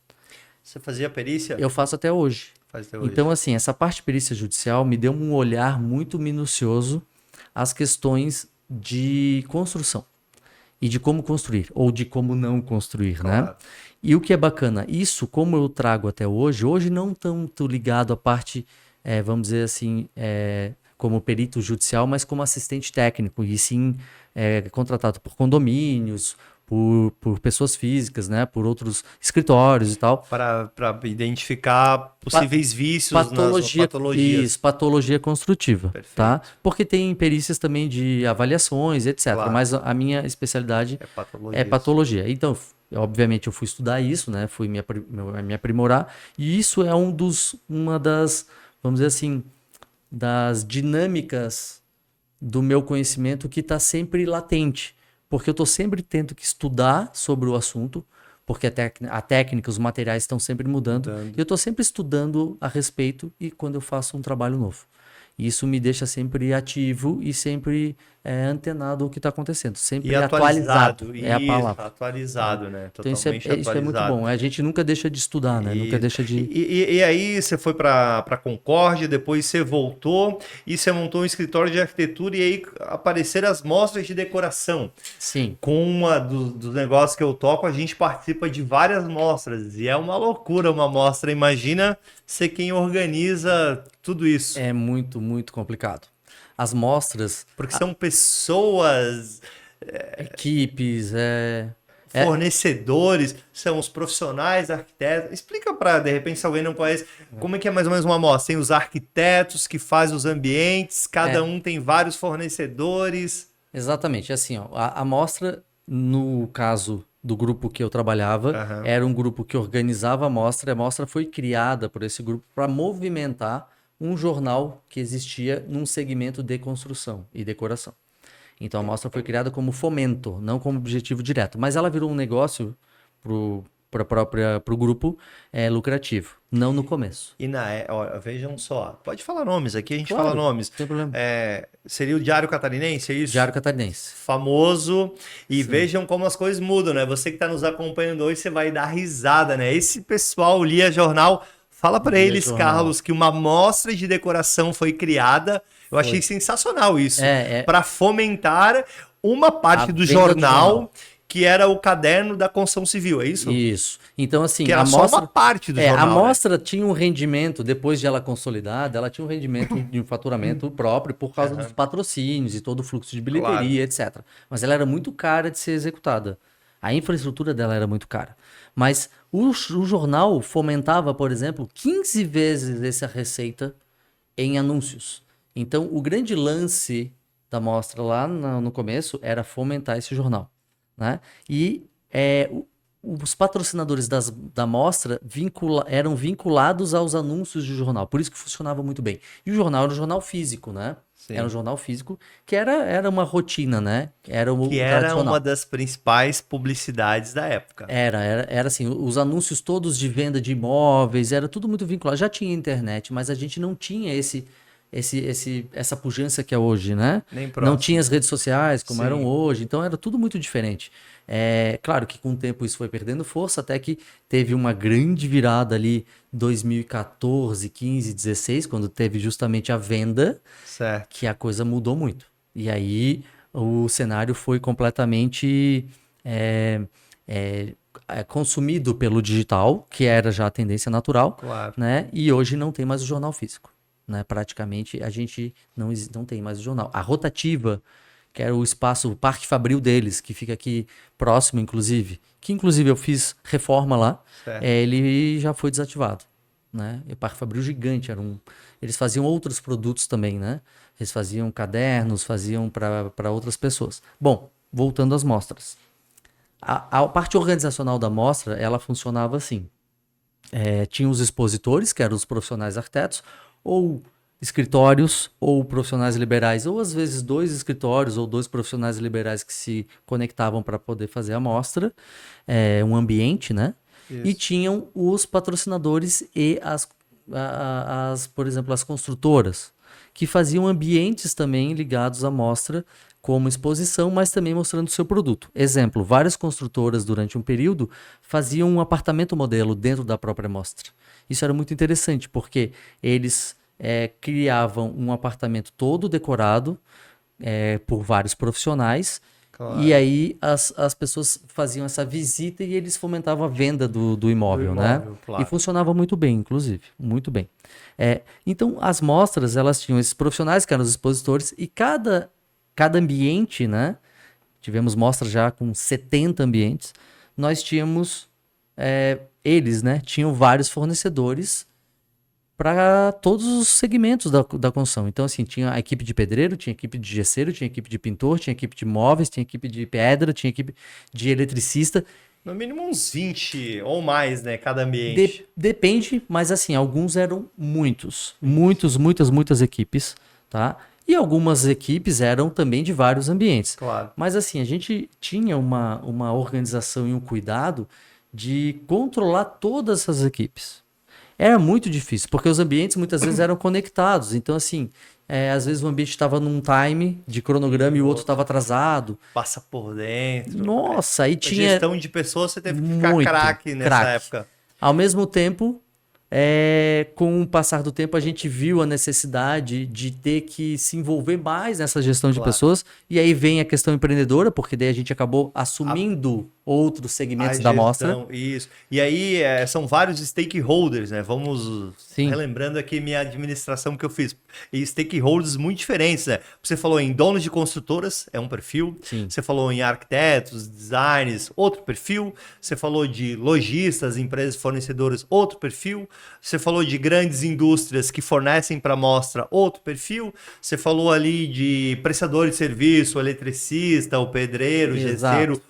Você fazia perícia? Eu faço até hoje. Faz até hoje. Então, assim, essa parte de perícia judicial me deu um olhar muito minucioso às questões de construção e de como construir ou de como não construir, né? E o que é bacana, isso como eu trago até hoje não tanto ligado à parte, vamos dizer assim, como perito judicial, mas como assistente técnico e sim contratado por condomínios, por pessoas físicas, né? Por outros escritórios e tal. Para identificar possíveis vícios nas patologias. Isso, patologia construtiva. Perfeito. Tá? Porque tem perícias também de avaliações, etc. Claro. Mas a minha especialidade é patologia. Então, obviamente, eu fui estudar isso, né? Fui me aprimorar. E isso é uma das, vamos dizer assim, das dinâmicas do meu conhecimento que está sempre latente. Porque eu estou sempre tendo que estudar sobre o assunto, porque a técnica, os materiais estão sempre mudando. E eu estou sempre estudando a respeito e quando eu faço um trabalho novo. Isso me deixa sempre ativo e sempre antenado ao que está acontecendo. Sempre atualizado. É a palavra. Atualizado, né? Então Totalmente isso é muito bom. A gente nunca deixa de estudar, né? Nunca deixa de... E aí você foi para Concórdia, depois você voltou e você montou um escritório de arquitetura e aí apareceram as mostras de decoração. Sim. Com uma dos negócios que eu toco, a gente participa de várias mostras e é uma loucura uma mostra. Imagina ser quem organiza tudo isso. É muito, muito complicado. As mostras... Porque são pessoas... equipes, fornecedores, são os profissionais, arquitetos. Explica para, de repente, se alguém não conhece, como é que é mais ou menos uma mostra? Tem os arquitetos que fazem os ambientes, cada um tem vários fornecedores. Exatamente, assim, ó, a mostra, no caso do grupo que eu trabalhava, era um grupo que organizava a mostra foi criada por esse grupo para movimentar um jornal que existia num segmento de construção e decoração. Então a mostra foi criada como fomento, não como objetivo direto. Mas ela virou um negócio pro grupo lucrativo, não no começo. E ó, vejam só, pode falar nomes aqui, a gente Claro, fala nomes. sem problema. Seria o Diário Catarinense, é isso? Diário Catarinense. Famoso. E Sim. vejam como as coisas mudam, né? Você que está nos acompanhando hoje, você vai dar risada, né? Esse pessoal lia jornal. Fala para Lia eles, jornal. Carlos, que uma mostra de decoração foi criada. Eu achei sensacional isso. Para fomentar uma parte A do venda do jornal, jornal. que era o caderno da construção civil, é isso? Isso. Então, assim, Que era a só mostra, uma parte do jornal. a né? mostra tinha um rendimento, depois de ela consolidada, ela tinha um rendimento de um faturamento próprio por causa dos patrocínios e todo o fluxo de bilheteria, etc. Mas ela era muito cara de ser executada. A infraestrutura dela era muito cara. Mas o jornal fomentava, por exemplo, 15 vezes essa receita em anúncios. Então, o grande lance da mostra lá no começo era fomentar esse jornal, né? E os patrocinadores da mostra eram vinculados aos anúncios do jornal, por isso que funcionava muito bem. E o jornal era um jornal físico, né? Sim. Era um jornal físico que era uma rotina, né? Era o Que era tradicional. uma das principais publicidades da época. Era assim, os anúncios todos de venda de imóveis, era tudo muito vinculado. Já tinha internet, mas a gente não tinha essa pujança que é hoje, né? Nem Não próximo. tinha as redes sociais como Sim. eram hoje, então era tudo muito diferente. Claro que com o tempo isso foi perdendo força, até que teve uma grande virada ali 2014, 15, 16, quando teve justamente a venda, Certo. que a coisa mudou muito. E aí o cenário foi completamente consumido pelo digital, que era já a tendência natural, Claro. né? E hoje não tem mais o jornal físico. Né? Praticamente a gente não tem mais o jornal. A Rotativa, que era o espaço, o Parque Fabril deles, que fica aqui próximo, inclusive, que inclusive eu fiz reforma lá, Certo. ele já foi desativado. Né? E o Parque Fabril gigante, eles faziam outros produtos também, né? Eles faziam cadernos, faziam para outras pessoas. Bom, voltando às mostras. A parte organizacional da mostra, ela funcionava assim. Tinha os expositores, que eram os profissionais arquitetos, ou escritórios, ou profissionais liberais, ou às vezes 2 escritórios ou 2 profissionais liberais que se conectavam para poder fazer a mostra, um ambiente, né? Isso. E tinham os patrocinadores e por exemplo, as construtoras, que faziam ambientes também ligados à mostra, como exposição, mas também mostrando o seu produto. Exemplo, várias construtoras durante um período faziam um apartamento modelo dentro da própria mostra. Isso era muito interessante, porque eles criavam um apartamento todo decorado por vários profissionais, Claro. e aí as pessoas faziam essa visita e eles fomentavam a venda do imóvel, né? Claro. E funcionava muito bem, inclusive, muito bem. Então, as mostras, elas tinham esses profissionais que eram os expositores, e cada ambiente, né? Tivemos mostras já com 70 ambientes. Nós tínhamos, eles, né? Tinham vários fornecedores para todos os segmentos da construção. Então, assim, tinha a equipe de pedreiro, tinha a equipe de gesseiro, tinha a equipe de pintor, tinha a equipe de móveis, tinha a equipe de pedra, tinha a equipe de eletricista. No mínimo uns 20 ou mais, né? Cada ambiente. Depende, mas assim, alguns eram muitas equipes, tá? E algumas equipes eram também de vários ambientes. Claro. Mas assim, a gente tinha uma organização e um cuidado de controlar todas essas equipes. Era muito difícil, porque os ambientes muitas vezes eram conectados. Então, assim, às vezes o ambiente estava num time de cronograma e o outro estava atrasado. Passa por dentro. Nossa, aí A tinha... gestão de pessoas, você teve que ficar muito craque nessa craque. época. Ao mesmo tempo, com o passar do tempo, a gente viu a necessidade de ter que se envolver mais nessa gestão de pessoas. E aí vem a questão empreendedora, porque daí a gente acabou assumindo outros segmentos da mostra. Isso. E aí são vários stakeholders, né? Vamos relembrando aqui minha administração que eu fiz. E stakeholders muito diferentes, né? Você falou em donos de construtoras, é um perfil. Sim. Você falou em arquitetos, designers, outro perfil. Você falou de lojistas, empresas fornecedoras, outro perfil. Você falou de grandes indústrias que fornecem para a mostra, outro perfil. Você falou ali de prestador de serviço, o eletricista, o pedreiro, o gesseiro.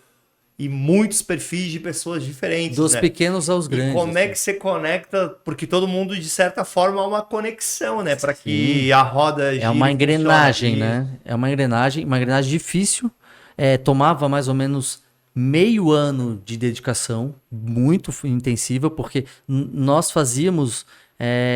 e muitos perfis de pessoas diferentes, Dos né? pequenos aos E grandes. como é assim. que você conecta? Porque todo mundo, de certa forma, há uma conexão, né? Para Sim. que a roda É uma gire e funcione. engrenagem, né? É uma engrenagem difícil. Tomava mais ou menos meio ano de dedicação, muito intensiva, porque nós fazíamos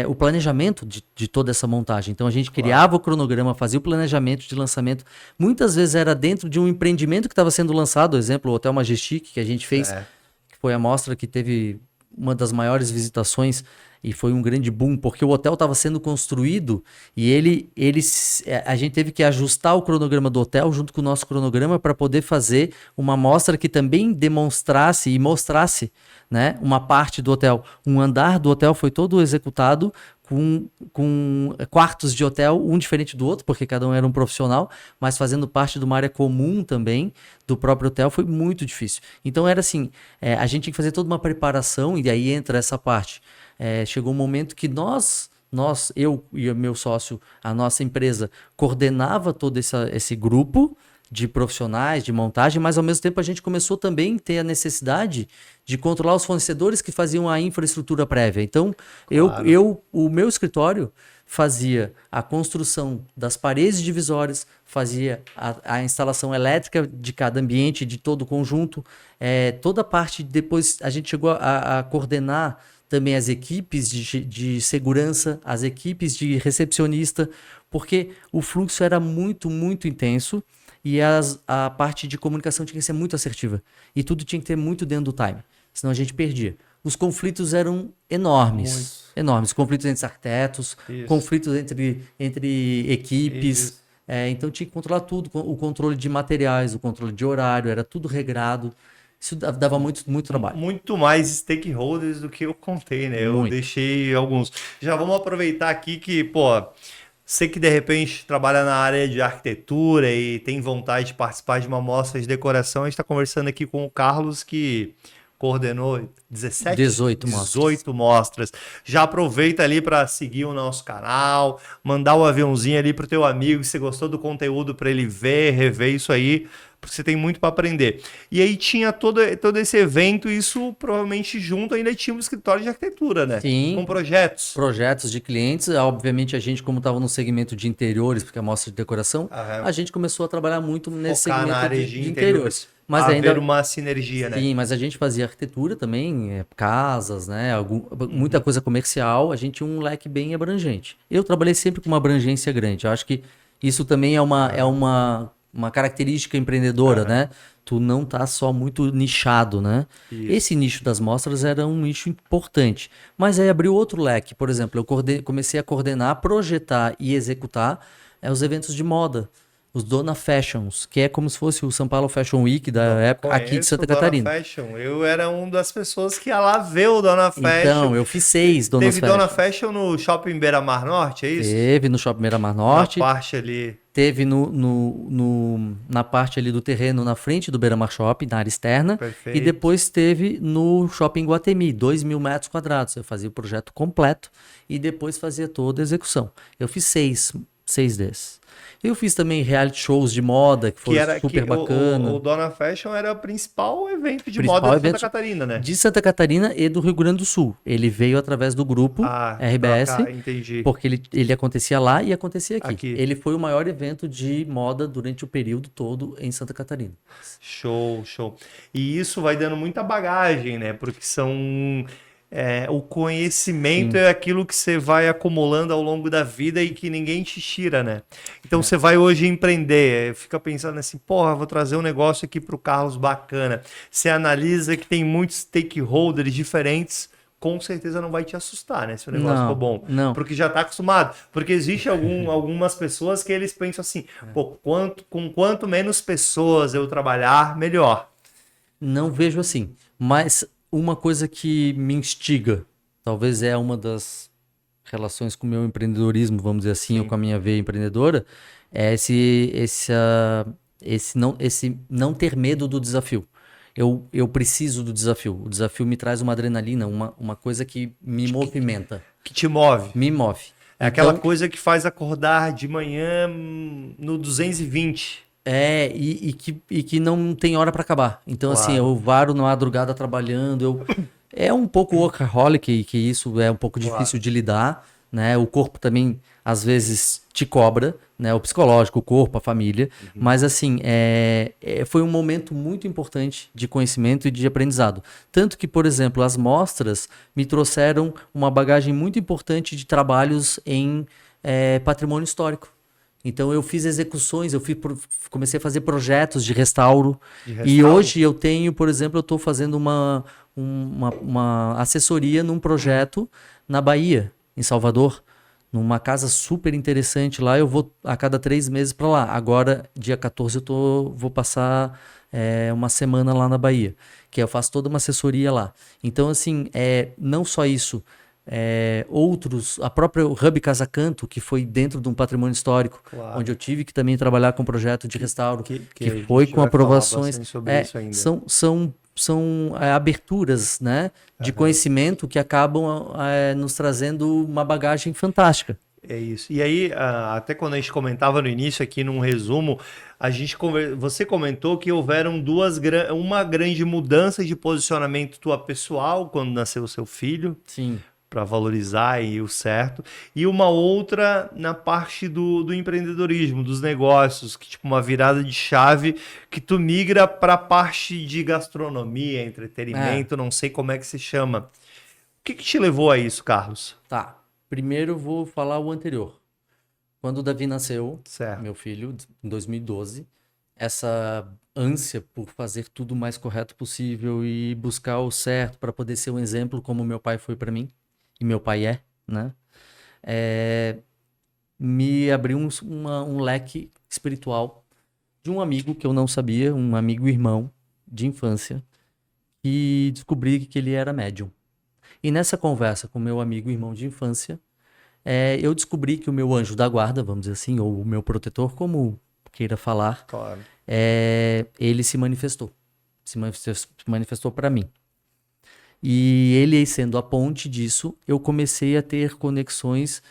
o planejamento de toda essa montagem. Então a gente criava o cronograma, fazia o planejamento de lançamento. Muitas vezes era dentro de um empreendimento que estava sendo lançado, exemplo, o Hotel Majestic, que a gente fez, É. que foi a mostra que teve uma das maiores visitações e foi um grande boom, porque o hotel estava sendo construído e a gente teve que ajustar o cronograma do hotel junto com o nosso cronograma para poder fazer uma mostra que também demonstrasse e mostrasse, né, uma parte do hotel. Um andar do hotel foi todo executado com quartos de hotel, um diferente do outro, porque cada um era um profissional, mas fazendo parte de uma área comum também do próprio hotel, foi muito difícil. Então era assim, a gente tinha que fazer toda uma preparação, e aí entra essa parte. Chegou um momento que eu e o meu sócio, a nossa empresa, coordenava todo esse grupo de profissionais, de montagem, mas ao mesmo tempo a gente começou também a ter a necessidade de controlar os fornecedores que faziam a infraestrutura prévia. Então, Claro. o meu escritório fazia a construção das paredes divisórias, fazia a instalação elétrica de cada ambiente, de todo o conjunto, toda a parte, depois a gente chegou a coordenar também as equipes de segurança, as equipes de recepcionista, porque o fluxo era muito, muito intenso e a parte de comunicação tinha que ser muito assertiva. E tudo tinha que ter muito dentro do time, senão a gente perdia. Os conflitos eram Muito. enormes, enormes. Conflitos entre arquitetos, Isso. conflitos entre equipes. Isso. Então tinha que controlar tudo, o controle de materiais, o controle de horário, era tudo regrado. Isso dava muito, muito trabalho. Muito mais stakeholders do que eu contei, né? Eu Muito. deixei alguns. Já vamos aproveitar aqui que, pô, você que de repente trabalha na área de arquitetura e tem vontade de participar de uma mostra de decoração, a gente está conversando aqui com o Carlos, que coordenou 17, 18 mostras. 18 mostras. Já aproveita ali para seguir o nosso canal, mandar o aviãozinho ali pro teu amigo, se você gostou do conteúdo, para ele ver, rever isso aí, porque você tem muito para aprender. E aí tinha todo esse evento, e isso provavelmente junto ainda tinha um escritório de arquitetura, né? Sim, Com projetos. projetos de clientes. Obviamente, a gente, como estava no segmento de interiores, porque é mostra de decoração, Aham. a gente começou a trabalhar muito nesse Focar na segmento área de de interiores. interiores. Mas Haver ainda, uma sinergia, né? sim, mas a gente fazia arquitetura também, casas, né? Muita coisa comercial. A gente tinha um leque bem abrangente. Eu trabalhei sempre com uma abrangência grande. Eu acho que isso também uma característica empreendedora, Aham. né? Tu não tá só muito nichado, né? Isso. Esse nicho das mostras era um nicho importante. Mas aí abriu outro leque. Por exemplo, comecei a coordenar, projetar e executar os eventos de moda. Os Dona Fashions, que é como se fosse o São Paulo Fashion Week da época aqui de Conheço o Santa Dona Catarina. Fashion. Eu era uma das pessoas que ia lá ver o Dona Fashion. Então, eu fiz 6 Donas Teve Dona Fashion. Fashion no Shopping Beira-Mar Norte, é isso? Teve no Shopping Miramar Na Norte, parte ali. teve na parte ali do terreno na frente do Beira-Mar Shopping, na área externa, e Perfeito. depois teve no Shopping Guatemi, 2.000 metros quadrados. Eu fazia o projeto completo e depois fazia toda a execução. Eu fiz seis desses. Eu fiz também reality shows de moda, que Que foram era que super bacana. o Dona Fashion era o principal evento de moda Principal de Santa evento Catarina, né? de Santa Catarina e do Rio Grande do Sul. Ele veio através do grupo Ah, pra RBS, cá, entendi. porque ele acontecia lá e acontecia aqui. Aqui. Ele foi o maior evento de moda durante o período todo em Santa Catarina. Show, show. E isso vai dando muita bagagem, né? Porque o conhecimento Sim. é aquilo que você vai acumulando ao longo da vida e que ninguém te tira, né? Então É. você vai hoje empreender, fica pensando assim, porra, vou trazer um negócio aqui pro Carlos bacana. Você analisa que tem muitos stakeholders diferentes, com certeza não vai te assustar, né? Se o negócio for Não, bom. não. Porque já tá acostumado. Porque existe algumas pessoas que eles pensam assim, pô, com quanto menos pessoas eu trabalhar, melhor. Não vejo assim. Mas uma coisa que me instiga, talvez é uma das relações com o meu empreendedorismo, vamos dizer assim, ou Sim. com a minha veia empreendedora, é esse não ter medo do desafio. Eu preciso do desafio. O desafio me traz uma adrenalina, uma coisa que me movimenta, Que te move. me move. É aquela Então, coisa que faz acordar de manhã no 220. e que não tem hora para acabar. Então, assim, Claro. eu varo na madrugada trabalhando, é um pouco workaholic, que isso é um pouco Claro. difícil de lidar, né? O corpo também, às vezes, te cobra, né? O psicológico, o corpo, a família. Mas, assim, foi um momento muito importante de conhecimento e de aprendizado. Tanto que, por exemplo, as mostras me trouxeram uma bagagem muito importante de trabalhos em patrimônio histórico. Então eu fiz execuções, comecei a fazer projetos de restauro. De E restauro? hoje eu tenho, por exemplo, eu estou fazendo uma assessoria num projeto na Bahia, em Salvador, numa casa super interessante lá. Eu vou a cada 3 meses para lá. Agora, dia 14, vou passar uma semana lá na Bahia, que eu faço toda uma assessoria lá. Então, assim, não só isso. A própria Hub Casa Canto, que foi dentro de um patrimônio histórico, Claro. onde eu tive que também trabalhar com projeto de restauro, Que que a foi gente com vai falar aprovações. bastante sobre isso ainda. São aberturas, né, de conhecimento que acabam nos trazendo uma bagagem fantástica. É isso. E aí, até quando a gente comentava no início aqui num resumo, você comentou que houveram uma grande mudança de posicionamento tua pessoal quando nasceu o seu filho, Sim. para valorizar aí o certo, e uma outra na parte do empreendedorismo, dos negócios, que tipo uma virada de chave que tu migra para a parte de gastronomia, entretenimento, não sei como é que se chama. O que te levou a isso, Carlos? Tá. Primeiro eu vou falar o anterior. Quando o Davi nasceu, Certo. meu filho, em 2012, essa ânsia por fazer tudo o mais correto possível e buscar o certo para poder ser um exemplo como meu pai foi para mim, e meu pai né? Me abriu um leque espiritual de um amigo que eu não sabia, um amigo irmão de infância, e descobri que ele era médium. E nessa conversa com meu amigo irmão de infância, eu descobri que o meu anjo da guarda, vamos dizer assim, ou o meu protetor, como queira falar, Claro. ele se manifestou. Se manifestou para mim. E ele sendo a ponte disso, eu comecei a ter conexões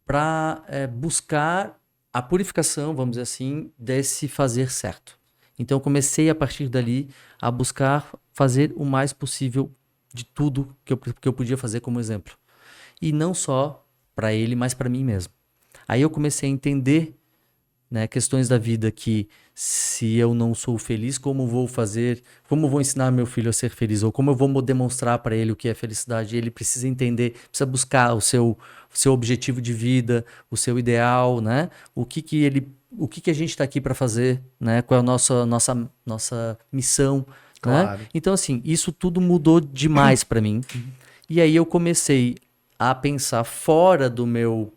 para buscar a purificação, vamos dizer assim, desse fazer certo. Então eu comecei a partir dali a buscar fazer o mais possível de tudo que eu podia fazer como exemplo. E não só para ele, mas para mim mesmo. Aí eu comecei a entender, né, questões da vida que se eu não sou feliz, como vou ensinar meu filho a ser feliz, ou como eu vou demonstrar para ele o que é felicidade. Ele precisa entender, precisa buscar o seu objetivo de vida, o seu ideal, né? O que a gente está aqui para fazer, né? Qual é a nossa missão, Claro. né? Então, assim, isso tudo mudou demais para mim. E aí eu comecei a pensar fora do meu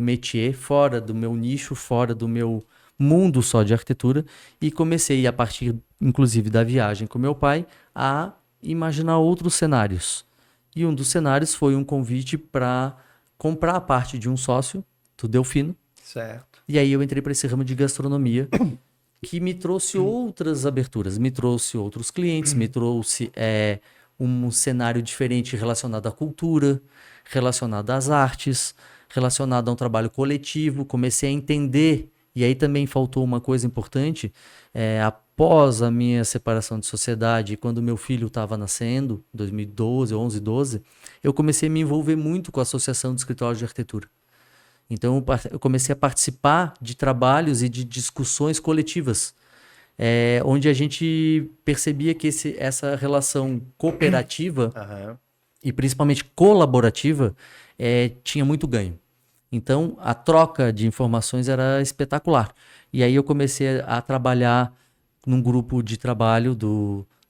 métier, fora do meu nicho, fora do meu mundo só de arquitetura, e comecei, a partir, inclusive, da viagem com meu pai, a imaginar outros cenários. E um dos cenários foi um convite para comprar a parte de um sócio, do Delfino, Certo. e aí eu entrei para esse ramo de gastronomia, que me trouxe outras aberturas, me trouxe outros clientes, me trouxe um cenário diferente relacionado à cultura, relacionado às artes, relacionado a um trabalho coletivo. Comecei a entender, e aí também faltou uma coisa importante, após a minha separação de sociedade, quando meu filho estava nascendo, 2012, 11, 12, eu comecei a me envolver muito com a Associação de Escritórios de Arquitetura. Então eu comecei a participar de trabalhos e de discussões coletivas, onde a gente percebia que essa relação cooperativa e principalmente colaborativa tinha muito ganho. Então a troca de informações era espetacular. E aí eu comecei a trabalhar num grupo de trabalho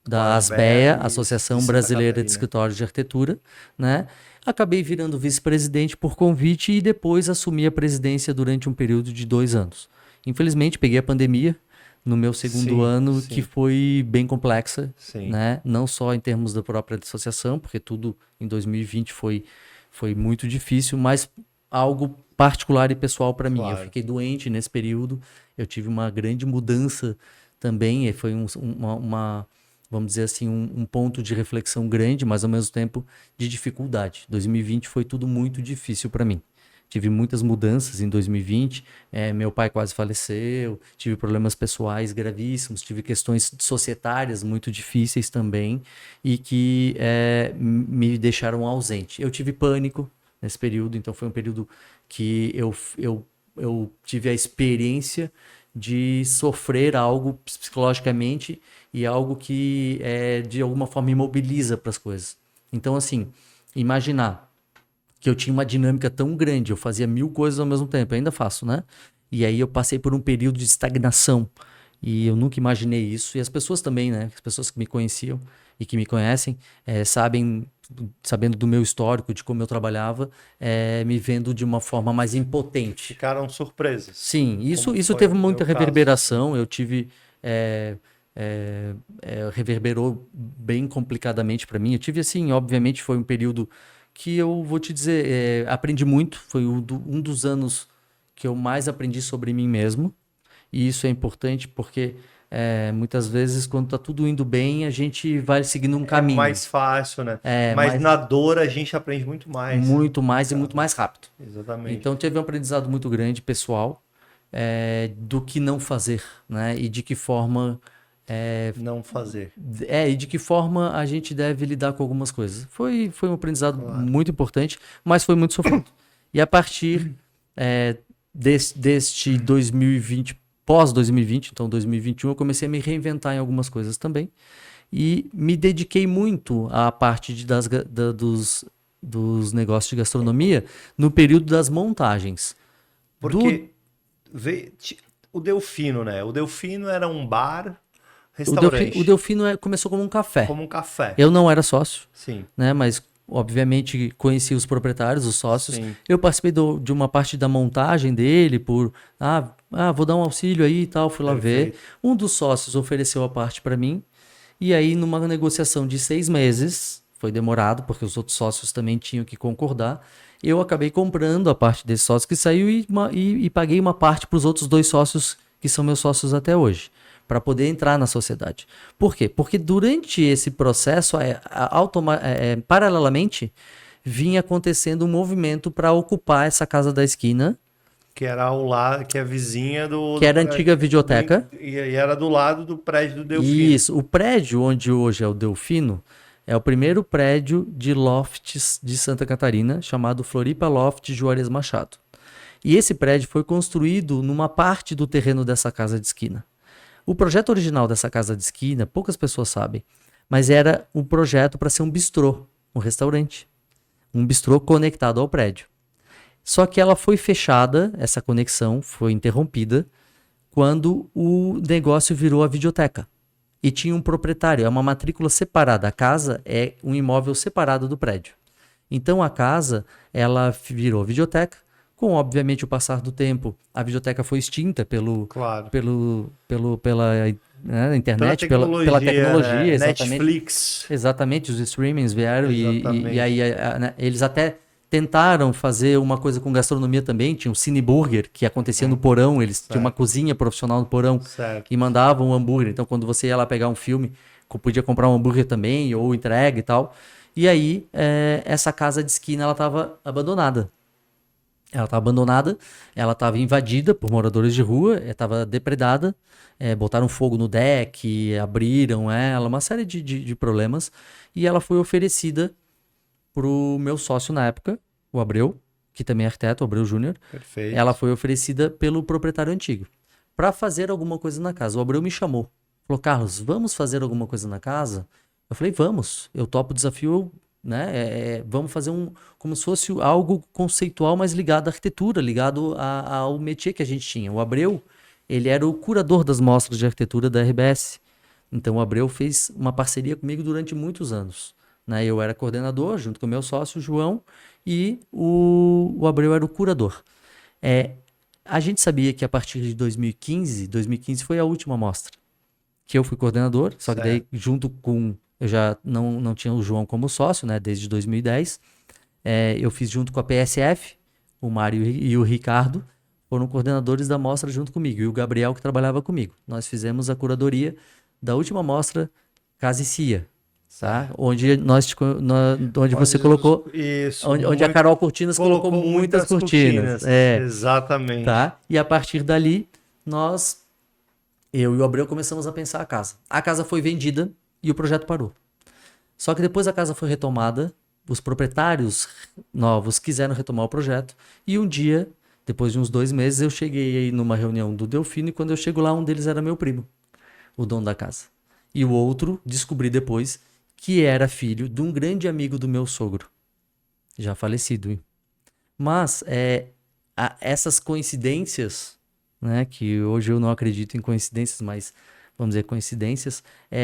da ASBEA, Associação Brasileira de Escritórios de Arquitetura, né? Acabei virando vice-presidente por convite e depois assumi a presidência durante um período de 2 anos. Infelizmente, peguei a pandemia no meu segundo ano, que foi bem complexa, né? Não só em termos da própria associação, porque tudo em 2020 foi muito difícil, mas algo particular e pessoal para mim. Eu fiquei doente nesse período, eu tive uma grande mudança também, foi vamos dizer assim, um ponto de reflexão grande, mas ao mesmo tempo de dificuldade. 2020 foi tudo muito difícil para mim. tive muitas mudanças em 2020. Meu pai quase faleceu, tive problemas pessoais gravíssimos, tive questões societárias muito difíceis também e que me deixaram ausente. Eu tive pânico nesse período, então foi um período que eu tive a experiência de sofrer algo psicologicamente e algo que de alguma forma imobiliza para as coisas. Então, assim, imaginar que eu tinha uma dinâmica tão grande, eu fazia 1000 coisas ao mesmo tempo, ainda faço, né? E aí eu passei por um período de estagnação e eu nunca imaginei isso. E as pessoas também, né? As pessoas que me conheciam e que me conhecem, sabendo do meu histórico, de como eu trabalhava, me vendo de uma forma mais impotente. Ficaram surpresas. Sim, Como isso foi teve no muita meu caso. reverberação. Eu tive. Reverberou bem complicadamente para mim. Eu tive, assim, obviamente, foi um período que eu vou te dizer, aprendi muito. Foi um dos anos que eu mais aprendi sobre mim mesmo. E isso é importante porque muitas vezes, quando tá tudo indo bem, a gente vai seguindo um É caminho. mais fácil, né? Mas na dor a gente aprende muito mais. Muito mais e muito mais rápido. Exatamente. Então teve um aprendizado muito grande, pessoal, do que não fazer, né? E de que forma. Não fazer. E de que forma a gente deve lidar com algumas coisas. Foi um aprendizado muito importante, mas foi muito sofrido. E a partir deste 2020, pós-2020, então 2021, eu comecei a me reinventar em algumas coisas também. E me dediquei muito à parte dos negócios de gastronomia no período das montagens. Porque o Delfino, né? O Delfino era um bar, restaurante. O Delfino começou como um café. Como um café. Eu não era sócio, Sim. né? Mas obviamente conheci os proprietários, os sócios. Sim. Eu participei de uma parte da montagem dele por vou dar um auxílio aí e tal, fui lá ver. Um dos sócios ofereceu a parte para mim. E aí, numa negociação de 6 meses, foi demorado, porque os outros sócios também tinham que concordar, eu acabei comprando a parte desse sócio que saiu e paguei uma parte para os outros 2 sócios, que são meus sócios até hoje, para poder entrar na sociedade. Por quê? Porque durante esse processo, paralelamente, vinha acontecendo um movimento para ocupar essa casa da esquina, que era ao lado, que é vizinha do... Que era a antiga videoteca. E era do lado do prédio do Delfino. Isso, o prédio onde hoje é o Delfino é o primeiro prédio de lofts de Santa Catarina, chamado Floripa Loft Juarez Machado. E esse prédio foi construído numa parte do terreno dessa casa de esquina. O projeto original dessa casa de esquina, poucas pessoas sabem, mas era um projeto para ser um bistrô, um restaurante. Um bistrô conectado ao prédio. Só que ela foi fechada, essa conexão foi interrompida, quando o negócio virou a videoteca. E tinha um proprietário, é uma matrícula separada. A casa é um imóvel separado do prédio. Então a casa, ela virou videoteca. Com, obviamente, o passar do tempo, a videoteca foi extinta pela internet, pela tecnologia, exatamente. Netflix. Exatamente, os streamings vieram e aí eles até tentaram fazer uma coisa com gastronomia também. Tinha um Cine Burger que acontecia no porão, eles tinham uma cozinha profissional no porão e mandavam um hambúrguer. Então, quando você ia lá pegar um filme, podia comprar um hambúrguer também, ou entrega e tal. E aí, essa casa de esquina, ela estava abandonada. Ela estava invadida por moradores de rua, estava depredada, botaram fogo no deck, abriram ela, uma série de problemas. E ela foi oferecida pro meu sócio na época, o Abreu, que também é arquiteto, o Abreu Júnior. Perfeito. Ela foi oferecida pelo proprietário antigo para fazer alguma coisa na casa. O Abreu me chamou, falou: Carlos, vamos fazer alguma coisa na casa? Eu falei: vamos, eu topo o desafio, né? Vamos fazer como se fosse algo conceitual, mas ligado à arquitetura, ligado ao métier que a gente tinha. O Abreu, ele era o curador das mostras de arquitetura da RBS. Então o Abreu fez uma parceria comigo durante muitos anos. Eu era coordenador, junto com o meu sócio, o João, e o Abreu era o curador. A gente sabia que a partir de 2015 foi a última mostra, que eu fui coordenador, só que daí junto com... Eu já não tinha o João como sócio, né, desde 2010. Eu fiz junto com a PSF, o Mário e o Ricardo, foram coordenadores da mostra junto comigo, e o Gabriel, que trabalhava comigo. Nós fizemos a curadoria da última mostra Casa e Cia. tá? Onde onde você colocou, Isso. onde a Carol Cortinas colocou muitas cortinas. Exatamente. Tá? E a partir dali, eu e o Abreu começamos a pensar a casa. A casa foi vendida e o projeto parou. Só que depois a casa foi retomada, os proprietários novos quiseram retomar o projeto e um dia, depois de uns 2 meses, eu cheguei aí numa reunião do Delfino e quando eu chego lá, um deles era meu primo, o dono da casa. E o outro, descobri depois, que era filho de um grande amigo do meu sogro, já falecido. Hein? Mas essas coincidências, né, que hoje eu não acredito em coincidências, mas vamos dizer coincidências,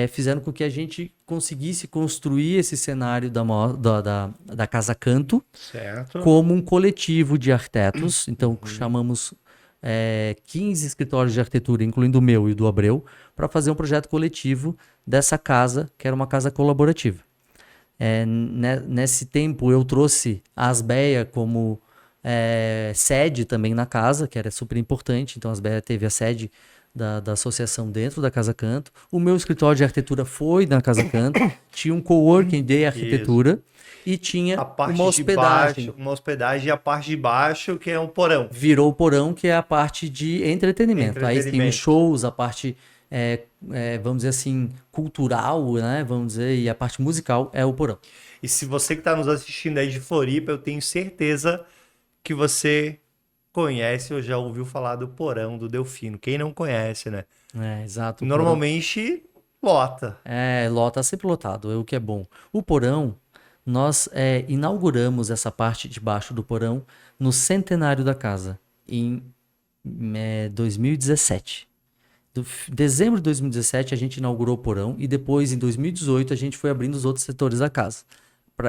fizeram com que a gente conseguisse construir esse cenário da Casa Canto Certo. como um coletivo de arquitetos. Então chamamos 15 escritórios de arquitetura, incluindo o meu e o do Abreu, para fazer um projeto coletivo dessa casa, que era uma casa colaborativa. Nesse tempo eu trouxe a Asbeia como sede também na casa, que era super importante. Então a Asbeia teve a sede da associação dentro da Casa Canto. O meu escritório de arquitetura foi na Casa Canto. Tinha um coworking de arquitetura e tinha uma hospedagem. Uma hospedagem e a parte de baixo que é um porão. Virou o porão, que é a parte de entretenimento. Aí tem os shows, a parte, vamos dizer assim, cultural, né? Vamos dizer, e a parte musical é o porão. E se você que está nos assistindo aí de Floripa, eu tenho certeza que você conhece ou já ouviu falar do porão do Delfino. Quem não conhece, né? Exato. Normalmente lota. Lota sempre lotado, o que é bom. O porão, nós inauguramos essa parte de baixo do porão no centenário da casa, em 2017. Dezembro de 2017 a gente inaugurou o porão e depois, em 2018, a gente foi abrindo os outros setores da casa,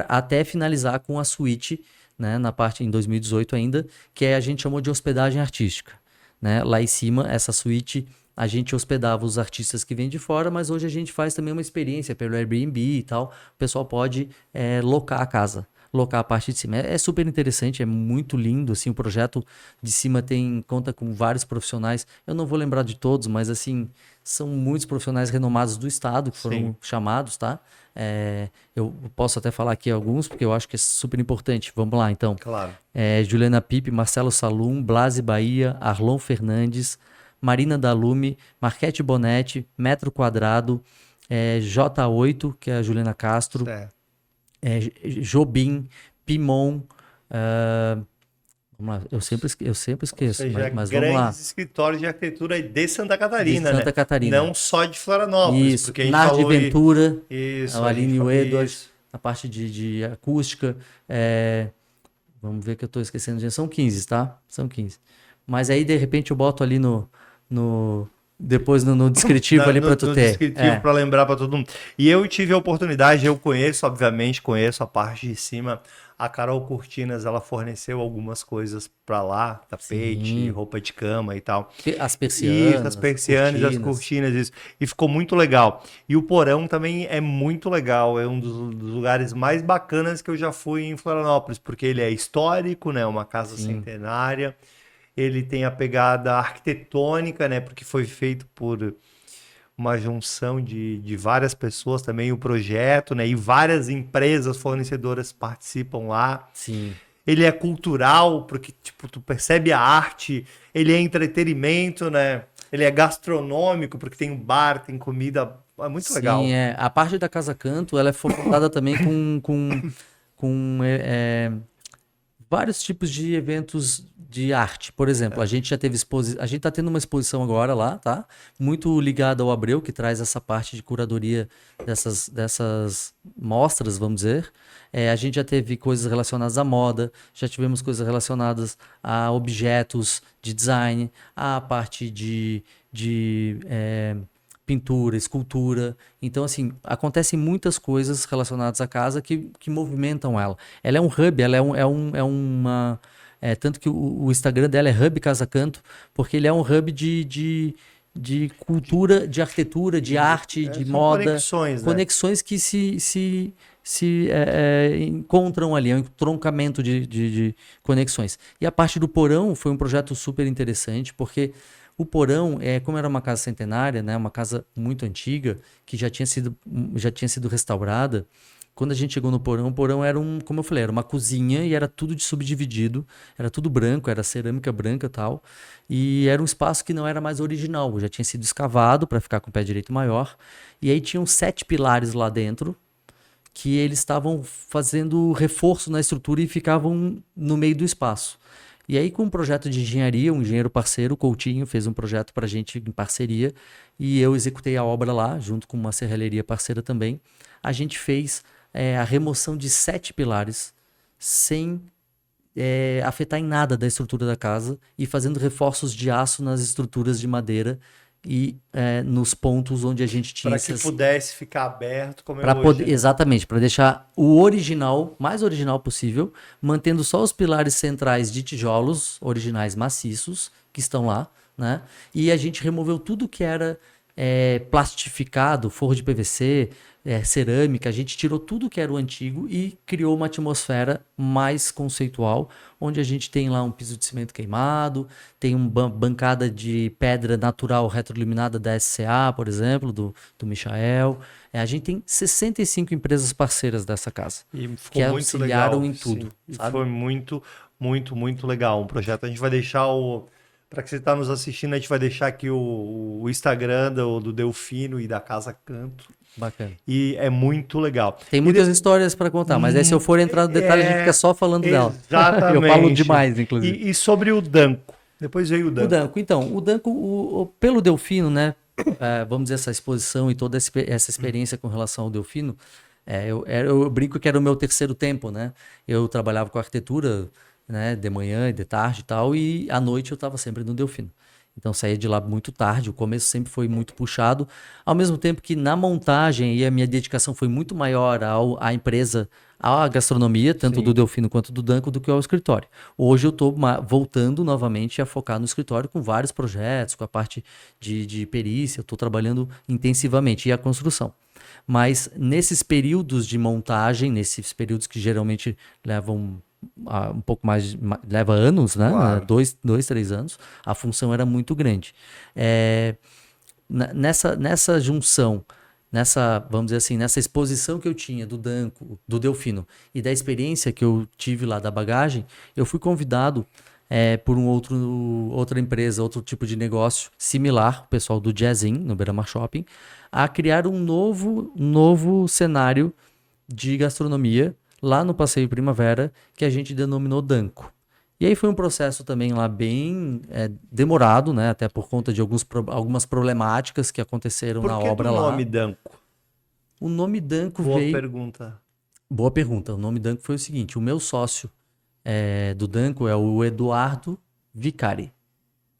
até finalizar com a suíte, né, na parte em 2018 ainda, que a gente chamou de hospedagem artística. Né? Lá em cima, essa suíte, a gente hospedava os artistas que vêm de fora, mas hoje a gente faz também uma experiência pelo Airbnb e tal. O pessoal pode locar a casa, locar a parte de cima. É super interessante, é muito lindo. Assim, o projeto de cima conta com vários profissionais. Eu não vou lembrar de todos, mas assim, são muitos profissionais renomados do estado que foram chamados, tá? Eu posso até falar aqui alguns, porque eu acho que é super importante. Vamos lá, então. Claro. Juliana Pipe, Marcelo Salum, Blasi Bahia, Arlon Fernandes, Marina Dalume, Marquete Bonetti, Metro Quadrado, J8, que é a Juliana Castro, Jobim, Pimon, vamos lá, eu sempre esqueço, mas vamos lá. Grandes escritórios de arquitetura de Santa Catarina, de Santa Catarina. Não só de Florianópolis. Isso, Nardi Ventura, a Aline Edwards, a parte de acústica. Vamos ver que eu estou esquecendo. São 15, tá? São 15. Mas aí, de repente, eu boto ali depois no descritivo ali para tu ter. No descritivo para lembrar para todo mundo. E eu tive a oportunidade, eu conheço a parte de cima. A Carol Cortinas, ela forneceu algumas coisas para lá, tapete, roupa de cama e tal. As persianas. Isso, as persianas, as cortinas, isso. E ficou muito legal. E o porão também é muito legal. É um dos lugares mais bacanas que eu já fui em Florianópolis, porque ele é histórico, né? Uma casa centenária. Ele tem a pegada arquitetônica, né? Porque foi feito por uma junção de várias pessoas também, o projeto, né? E várias empresas fornecedoras participam lá. Sim. Ele é cultural, porque, tipo, tu percebe a arte. Ele é entretenimento, né? Ele é gastronômico, porque tem um bar, tem comida. É muito legal. Sim, a parte da Casa Canto, ela é fomentada também com vários tipos de eventos de arte. Por exemplo, a gente já teve a gente está tendo uma exposição agora lá, tá? Muito ligada ao Abreu, que traz essa parte de curadoria dessas mostras, vamos dizer. A gente já teve coisas relacionadas à moda, já tivemos coisas relacionadas a objetos de design, a parte de pintura, escultura. Então, assim, acontecem muitas coisas relacionadas à casa que movimentam ela. Ela é um hub, ela é uma... tanto que o Instagram dela é Hub Casa Canto, porque ele é um hub de cultura, de arquitetura, de arte, de moda. Conexões que se encontram ali, é um entroncamento de conexões. E a parte do porão foi um projeto super interessante, porque O porão, como era uma casa centenária, né, uma casa muito antiga, que já tinha sido restaurada, quando a gente chegou no porão, o porão era como eu falei, era uma cozinha e era tudo de subdividido, era tudo branco, era cerâmica branca e tal, e era um espaço que não era mais original, já tinha sido escavado para ficar com o pé direito maior, e aí tinham 7 pilares lá dentro, que eles estavam fazendo reforço na estrutura e ficavam no meio do espaço. E aí, com um projeto de engenharia, um engenheiro parceiro, o Coutinho, fez um projeto para a gente em parceria e eu executei a obra lá, junto com uma serralheria parceira também. A gente fez a remoção de 7 pilares sem afetar em nada da estrutura da casa e fazendo reforços de aço nas estruturas de madeira e nos pontos onde a gente tinha Para que pudesse ficar aberto como é para hoje, poder, né? exatamente, para deixar o original, mais original possível, mantendo só os pilares centrais de tijolos originais maciços que estão lá, né? E a gente removeu tudo que era plastificado, forro de PVC, cerâmica, a gente tirou tudo que era o antigo e criou uma atmosfera mais conceitual, onde a gente tem lá um piso de cimento queimado, tem uma bancada de pedra natural retroiluminada da SCA, por exemplo, do Michael. A gente tem 65 empresas parceiras dessa casa, E que ficou muito auxiliaram legal, em tudo, sim. E sabe? foi muito, muito, muito legal um projeto. A gente vai deixar para que você está nos assistindo, a gente vai deixar aqui o Instagram do Delfino e da Casa Canto. Bacana. E é muito legal. Tem muitas histórias para contar, mas aí se eu for entrar no detalhe, a gente fica só falando dela. Exatamente. Eu falo demais, inclusive. E sobre o Danco? Depois veio o O Danco. Danco, então, pelo Delfino, né? Vamos dizer, essa exposição e toda essa experiência com relação ao Delfino, eu brinco que era o meu terceiro tempo, né? Eu trabalhava com arquitetura, né, de manhã e de tarde e tal, e à noite eu estava sempre no Delfino. Então saía de lá muito tarde, o começo sempre foi muito puxado, ao mesmo tempo que na montagem e a minha dedicação foi muito maior à empresa, à gastronomia, tanto Sim. do Delfino quanto do Danco, do que ao escritório. Hoje eu estou voltando novamente a focar no escritório com vários projetos, com a parte de perícia, eu estou trabalhando intensivamente, e a construção. Mas nesses períodos de montagem, nesses períodos que geralmente levam um pouco mais, leva anos, né? Claro. 3 anos, a função era muito grande. Nessa junção, vamos dizer assim, nessa exposição que eu tinha do Danco, do Delfino e da experiência que eu tive lá da bagagem, eu fui convidado por outra empresa, outro tipo de negócio similar, o pessoal do Jazzin, no Beira-Mar Shopping, a criar um novo cenário de gastronomia lá no Passeio Primavera, que a gente denominou Danco. E aí foi um processo também lá bem demorado, né? Até por conta de algumas problemáticas que aconteceram na obra lá. Por que o nome Danco? O nome Danco Boa veio... pergunta. Boa pergunta. O nome Danco foi o seguinte, o meu sócio do Danco é o Eduardo Vicari.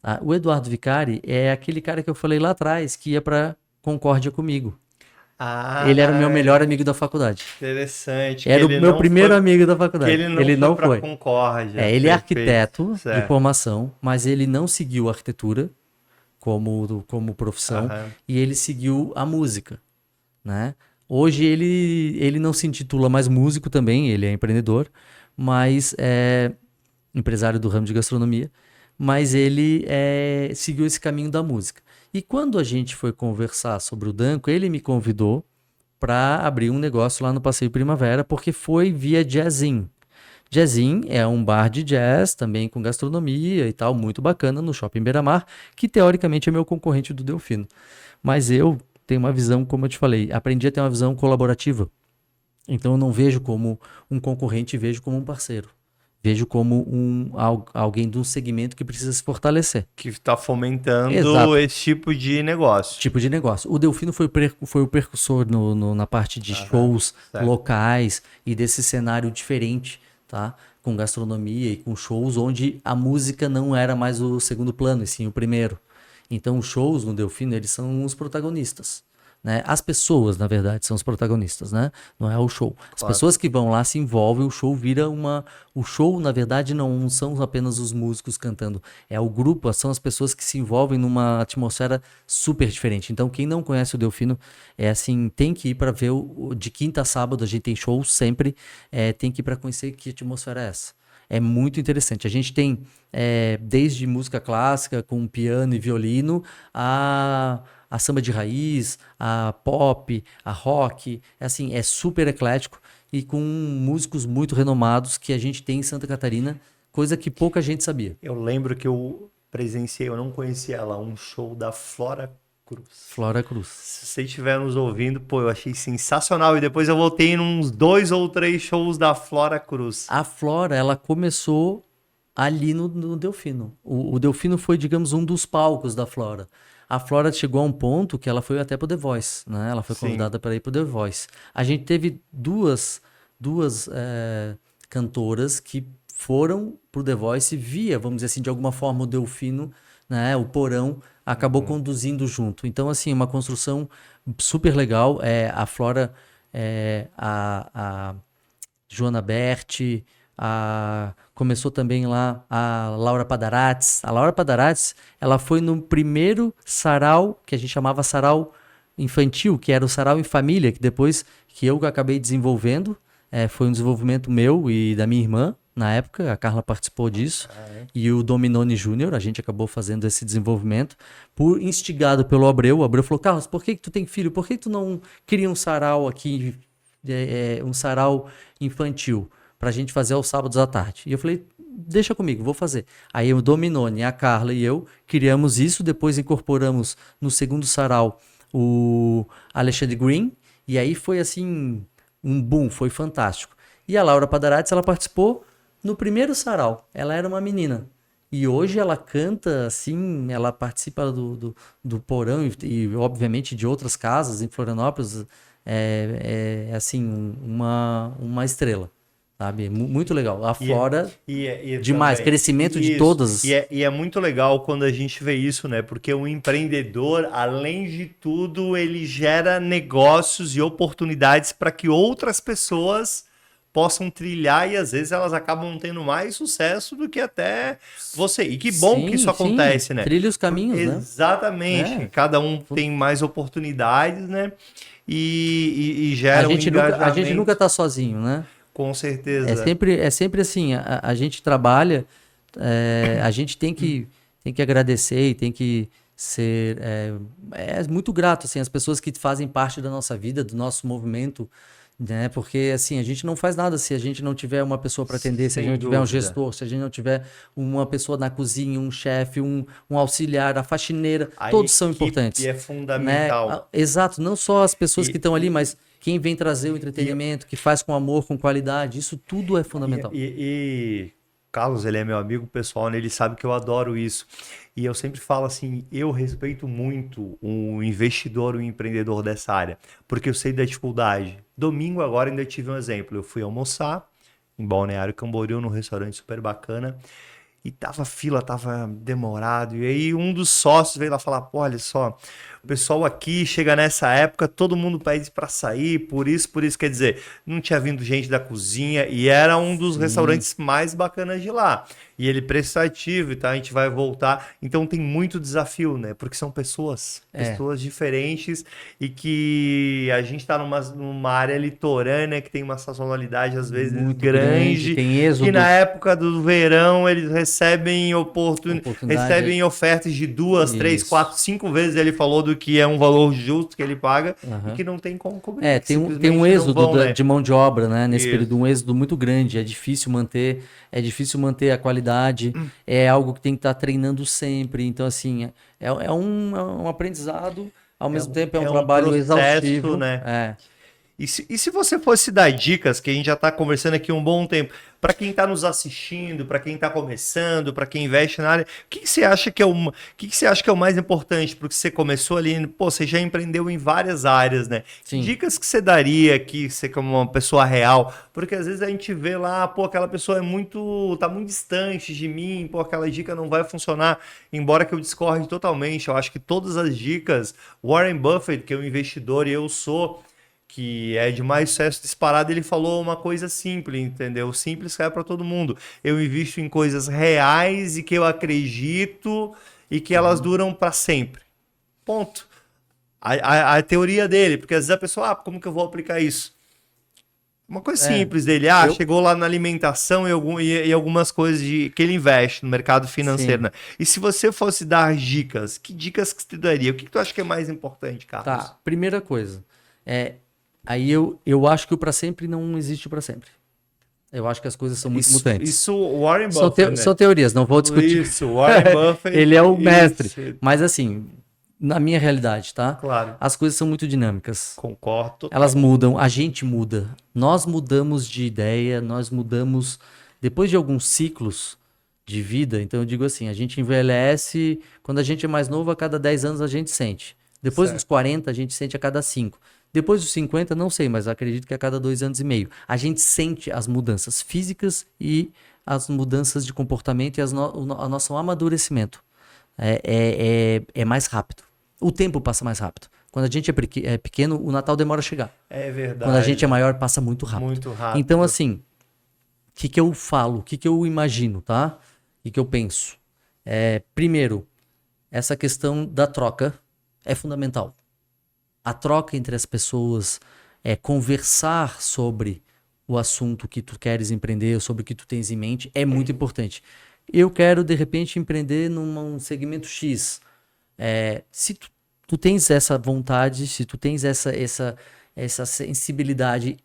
Tá? O Eduardo Vicari é aquele cara que eu falei lá atrás, que ia para Concórdia comigo. Ele era o meu melhor amigo da faculdade. Interessante. Era o meu primeiro amigo da faculdade. Ele não foi para Concórdia. Ele é arquiteto certo. de formação, mas ele não seguiu arquitetura como profissão e ele seguiu a música, né? Hoje ele não se intitula mais músico também, ele é empreendedor, mas é empresário do ramo de gastronomia, mas ele seguiu esse caminho da música. E quando a gente foi conversar sobre o Danco, ele me convidou para abrir um negócio lá no Passeio Primavera, porque foi via Jazzin. Jazzin é um bar de jazz, também com gastronomia e tal, muito bacana, no Shopping Beira-Mar, que teoricamente é meu concorrente do Delfino. Mas eu tenho uma visão, como eu te falei, aprendi a ter uma visão colaborativa. Então eu não vejo como um concorrente, vejo como um parceiro. Vejo como alguém de um segmento que precisa se fortalecer. Que está fomentando esse tipo de negócio. O Delfino foi o precursor na parte de shows locais e desse cenário diferente, tá? Com gastronomia e com shows onde a música não era mais o segundo plano, e sim o primeiro. Então os shows no Delfino, eles são os protagonistas. Né? As pessoas, na verdade, são os protagonistas, né? Não é o show. As pessoas que vão lá se envolvem, o show vira O show, na verdade, não são apenas os músicos cantando. É o grupo, são as pessoas que se envolvem numa atmosfera super diferente. Então, quem não conhece o Delfino, tem que ir para ver de quinta a sábado, a gente tem show sempre, tem que ir para conhecer que atmosfera é essa. É muito interessante. A gente tem desde música clássica com piano e violino a samba de raiz, a pop, a rock. Assim, é super eclético e com músicos muito renomados que a gente tem em Santa Catarina, coisa que pouca gente sabia. Eu lembro que eu presenciei, eu não conhecia ela, um show da Flora Cruz. Flora Cruz. Se você estiver nos ouvindo, pô, eu achei sensacional. E depois eu voltei em uns 2 ou 3 shows da Flora Cruz. A Flora, ela começou ali no Delfino. O Delfino foi, digamos, um dos palcos da Flora. A Flora chegou a um ponto que ela foi até pro The Voice, né? Ela foi Sim. convidada para ir pro The Voice. A gente teve duas cantoras que foram pro The Voice via, vamos dizer assim, de alguma forma o Delfino, né? O Porão acabou conduzindo junto. Então, assim, uma construção super legal. A Flora, a Joana Berti, começou também lá a Laura Padarates. A Laura Padarates, ela foi no primeiro sarau, que a gente chamava sarau infantil, que era o sarau em família, que depois que eu acabei desenvolvendo, foi um desenvolvimento meu e da minha irmã, na época, a Carla participou disso, e o Dominoni Júnior, a gente acabou fazendo esse desenvolvimento, instigado pelo Abreu. O Abreu falou: Carlos, por que tu tem filho? Por que tu não cria um sarau aqui, um sarau infantil, pra gente fazer aos sábados à tarde? E eu falei: deixa comigo, vou fazer. Aí o Dominoni, a Carla e eu criamos isso, depois incorporamos no segundo sarau o Alexandre Green, e aí foi assim, um boom, foi fantástico. E a Laura Padarates, ela participou no primeiro sarau. Ela era uma menina. E hoje ela canta, assim, ela participa do Porão e, obviamente, de outras casas em Florianópolis. Assim, uma estrela, sabe? Muito legal. A Flora, demais. Também, Crescimento de isso. todas. E é muito legal quando a gente vê isso, né? Porque o empreendedor, além de tudo, ele gera negócios e oportunidades para que outras pessoas possam trilhar, e às vezes elas acabam tendo mais sucesso do que até você. E que bom Sim, que isso acontece, sim. né? Trilha os caminhos, né? Exatamente. Cada um tem mais oportunidades, né? E gera um A gente engajamento. nunca tá sozinho, né? Com certeza. É sempre assim, a gente trabalha, a gente tem que agradecer e tem que ser muito grato, assim, às pessoas que fazem parte da nossa vida, do nosso movimento, né? Porque, assim, a gente não faz nada se a gente não tiver uma pessoa para atender, se a Sem gente não tiver um dúvida. gestor, se a gente não tiver uma pessoa na cozinha, um chefe, um auxiliar, a faxineira, A todos são equipe importantes. é fundamental. Exato, não só as pessoas E- que estão ali, mas quem vem trazer o entretenimento, que faz com amor, com qualidade, isso tudo é fundamental. E Carlos, ele é meu amigo pessoal, né? Ele sabe que eu adoro isso. E eu sempre falo assim, eu respeito muito o investidor, o empreendedor dessa área, porque eu sei da dificuldade. Domingo agora ainda tive um exemplo. Eu fui almoçar em Balneário Camboriú, num restaurante super bacana, e tava fila, tava demorado. E aí um dos sócios veio lá falar: pô, olha só, o pessoal aqui chega nessa época, todo mundo pede para sair, por isso, quer dizer, não tinha vindo gente da cozinha e era um dos restaurantes mais bacanas de lá. E ele prestativo e tal, a gente vai voltar. Então tem muito desafio, né? Porque são pessoas diferentes e que a gente tá numa área litorânea que tem uma sazonalidade às vezes Muito grande. tem êxodo. E na época do verão eles recebem Oportunidade. recebem ofertas de 2, 3, Isso. 4, 5 vezes. Ele falou do que é um valor justo que ele paga e que não tem como cobrir. Tem um Simplesmente não êxodo vão, né? de mão de obra, né? Nesse Isso. período, um êxodo muito grande. É difícil manter a qualidade. É algo que tem que estar treinando sempre. Então, assim, é um aprendizado, ao mesmo tempo é um trabalho processo, exaustivo. né? E se você fosse dar dicas, que a gente já está conversando aqui um bom tempo, para quem está nos assistindo, para quem está começando, para quem investe na área, o que você acha que é o mais importante? Porque você começou ali, pô, você já empreendeu em várias áreas, né? Sim. Dicas que você daria aqui, você como uma pessoa real, porque às vezes a gente vê lá, pô, aquela pessoa tá muito distante de mim, pô, aquela dica não vai funcionar, embora que eu discorde totalmente. Eu acho que todas as dicas, Warren Buffett, que é um investidor e eu sou, que é de mais sucesso disparado, ele falou uma coisa simples, entendeu? Simples cai para todo mundo. Eu invisto em coisas reais e que eu acredito e que elas duram para sempre. Ponto. A teoria dele, porque às vezes a pessoa, como que eu vou aplicar isso? Uma coisa É, simples dele. eu- Chegou lá na alimentação e algumas coisas que ele investe no mercado financeiro, sim. né? E se você fosse dar dicas, que dicas que você daria? O que tu acha que é mais importante, Carlos? Tá, primeira coisa. É, aí eu acho que o para sempre não existe para sempre. Eu acho que as coisas são muito mutantes. Isso Warren São, Buffett, né? são teorias, não vou discutir. Isso, Warren Buffett. Ele é o mestre. Isso, Mas assim, na minha realidade, tá? claro. As coisas são muito dinâmicas. Concordo Elas total. mudam, a gente muda. Nós mudamos de ideia, nós mudamos depois de alguns ciclos de vida. Então eu digo assim, a gente envelhece, quando a gente é mais novo, a cada 10 anos a gente sente. Depois dos Certo. 40, a gente sente a cada 5. Depois dos 50, não sei, mas acredito que a cada 2 anos e meio. A gente sente as mudanças físicas e as mudanças de comportamento e o nosso amadurecimento. É mais rápido. O tempo passa mais rápido. Quando a gente é pequeno, o Natal demora a chegar. É Quando a gente é verdade. maior, passa muito rápido. Muito rápido. Então, assim, o que eu falo, o que eu imagino, tá? O que eu penso? Primeiro, essa questão da troca é fundamental. A troca entre as pessoas, conversar sobre o assunto que tu queres empreender, sobre o que tu tens em mente, é muito importante. Eu quero, de repente, empreender num segmento X. Se tu tens essa vontade, se tu tens essa sensibilidade,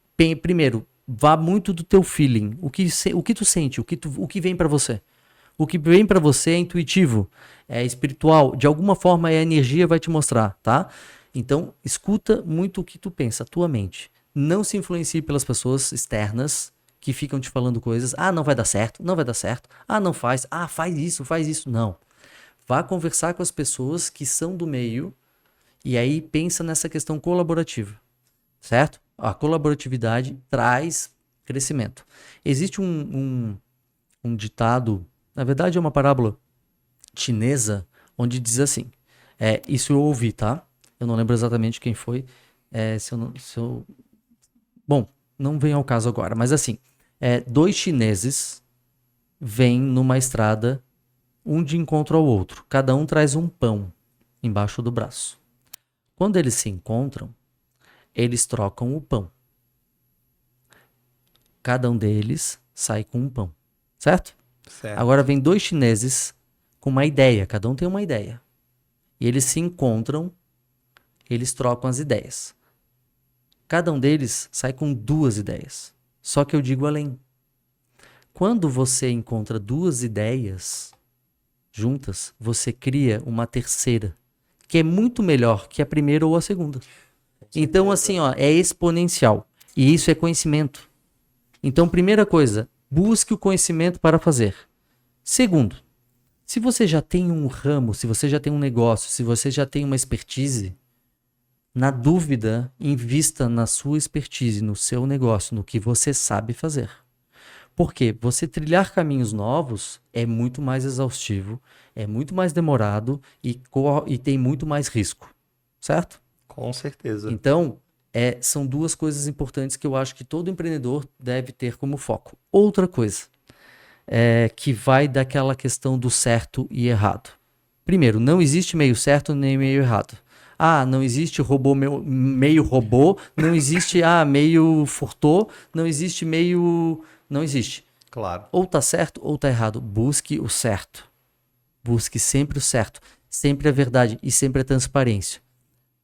primeiro, vá muito do teu feeling. O que tu sente, o que vem pra você. O que vem pra você é intuitivo, é espiritual, de alguma forma a energia vai te mostrar, tá? Então, escuta muito o que tu pensa, a tua mente. Não se influencie pelas pessoas externas que ficam te falando coisas. Ah, não vai dar certo, não vai dar certo. Ah, não faz. Ah, faz isso, faz isso. Não. Vá conversar com as pessoas que são do meio e aí pensa nessa questão colaborativa, certo? A colaboratividade traz crescimento. Existe um ditado, na verdade é uma parábola chinesa, onde diz assim, isso eu ouvi, tá? Eu não lembro exatamente quem foi, bom, não vem ao caso agora, mas assim, dois chineses vêm numa estrada, um de encontro ao outro, cada um traz um pão embaixo do braço. Quando eles se encontram, eles trocam o pão. Cada um deles sai com um pão, certo? Certo. Agora vem dois chineses com uma ideia, cada um tem uma ideia. E eles se encontram, eles trocam as ideias. Cada um deles sai com duas ideias. Só que eu digo além. Quando você encontra duas ideias juntas, você cria uma terceira, que é muito melhor que a primeira ou a segunda. Então, assim, ó, é exponencial. E isso é conhecimento. Então, primeira coisa, busque o conhecimento para fazer. Segundo, se você já tem um ramo, se você já tem um negócio, se você já tem uma expertise, na dúvida, invista na sua expertise, no seu negócio, no que você sabe fazer. Porque você trilhar caminhos novos é muito mais exaustivo, é muito mais demorado e tem muito mais risco, certo? Com certeza. Então, são duas coisas importantes que eu acho que todo empreendedor deve ter como foco. Outra coisa, que vai daquela questão do certo e errado. Primeiro, não existe meio certo nem meio errado. Ah, não existe robô meio robô, não existe meio furtou, não existe meio... Não existe. Claro. Ou tá certo ou tá errado. Busque o certo. Busque sempre o certo. Sempre a verdade e sempre a transparência.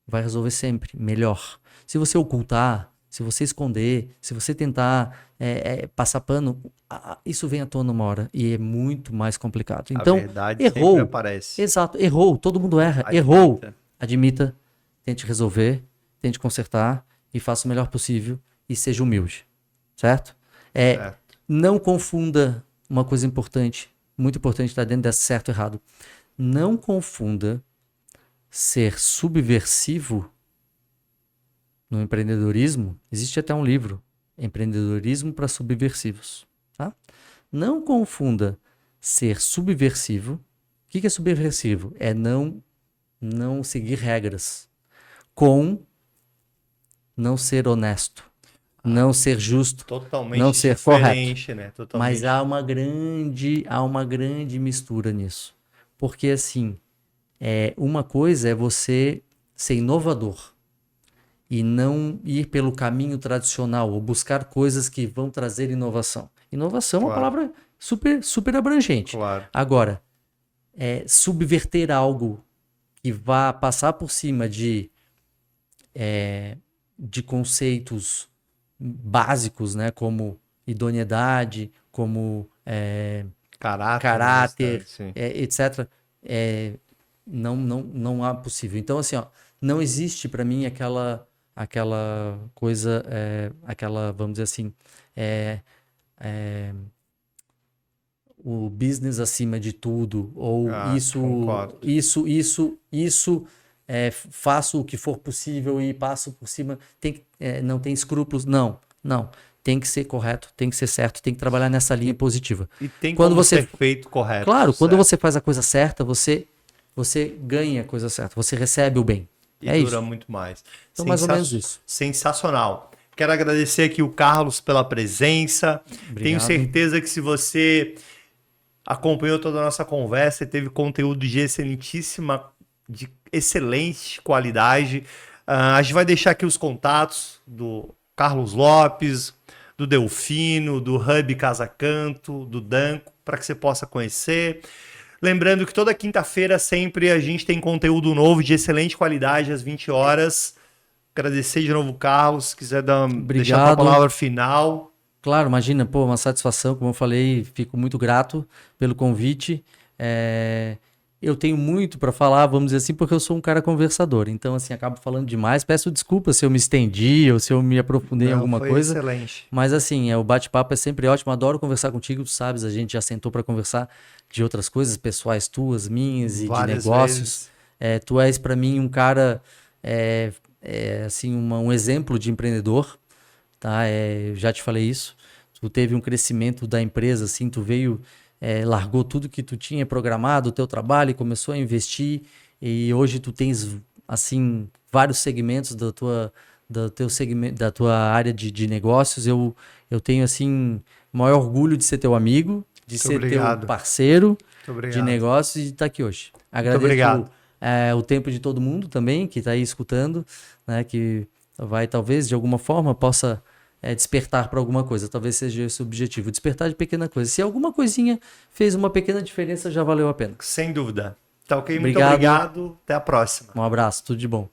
Vai resolver sempre melhor. Se você ocultar, se você esconder, se você tentar passar pano, isso vem à tona uma hora e é muito mais complicado. Então, a verdade errou. sempre aparece. Exato, errou. Todo mundo erra. Admita. Errou. Admita, tente resolver, tente consertar e faça o melhor possível e seja humilde. Certo? Certo. Não confunda uma coisa importante, muito importante, está dentro desse certo e errado. Não confunda ser subversivo no empreendedorismo. Existe até um livro, Empreendedorismo para Subversivos. Tá? Não confunda ser subversivo. O que é subversivo? É não seguir regras com não ser honesto, não ser justo, Totalmente não ser diferente, correto. né? Totalmente. Mas há uma grande mistura nisso. Porque assim, uma coisa é você ser inovador. e não ir pelo caminho tradicional ou buscar coisas que vão trazer inovação. Inovação é uma Claro. palavra super, super abrangente. Claro. Agora, subverter algo que vá passar por cima de conceitos básicos, né, como idoneidade, como caráter, honestidade, sim. etc. Não há possível. Então, assim, ó, não existe para mim aquela coisa, vamos dizer assim, o business acima de tudo, ou Concordo. faço o que for possível e passo por cima, não tem escrúpulos, não. Tem que ser correto, tem que ser certo, tem que trabalhar nessa linha positiva. E tem Quando como você ser feito correto. Claro, quando certo? você faz a coisa certa, você ganha a coisa certa, você recebe o bem. E É dura isso. muito mais. Então, mais ou menos isso. Sensacional. Quero agradecer aqui o Carlos pela presença. Obrigado. Tenho certeza que se você acompanhou toda a nossa conversa e teve conteúdo de excelente qualidade. A gente vai deixar aqui os contatos do Carlos Lopes, do Delfino, do Hub Casa Canto, do Danco, para que você possa conhecer. Lembrando que toda quinta-feira sempre a gente tem conteúdo novo de excelente qualidade às 20 horas. Agradecer de novo, Carlos. Se quiser deixar a palavra final. Claro, imagina, pô, uma satisfação, como eu falei, fico muito grato pelo convite. Eu tenho muito para falar, vamos dizer assim, porque eu sou um cara conversador. Então, assim, acabo falando demais. Peço desculpa se eu me estendi ou se eu me aprofundei em alguma coisa. Excelente. Mas, assim, o bate-papo é sempre ótimo. Adoro conversar contigo, tu sabes, a gente já sentou para conversar de outras coisas pessoais tuas, minhas e Várias de negócios. Tu és, para mim, um cara, assim, um exemplo de empreendedor. Tá? Já te falei isso. Tu teve um crescimento da empresa, assim, tu veio, largou tudo que tu tinha programado, o teu trabalho, e começou a investir, e hoje tu tens, assim, vários segmentos da tua área de negócios. Eu tenho, assim, o maior orgulho de ser teu amigo, de ser teu parceiro de negócios e de estar aqui hoje. Agradeço o tempo de todo mundo também que está aí escutando, né, que vai, talvez, de alguma forma, possa despertar para alguma coisa. Talvez seja esse o objetivo, despertar de pequena coisa. Se alguma coisinha fez uma pequena diferença, já valeu a pena. Sem dúvida. Tá ok? Muito obrigado. Até a próxima. Um abraço, tudo de bom.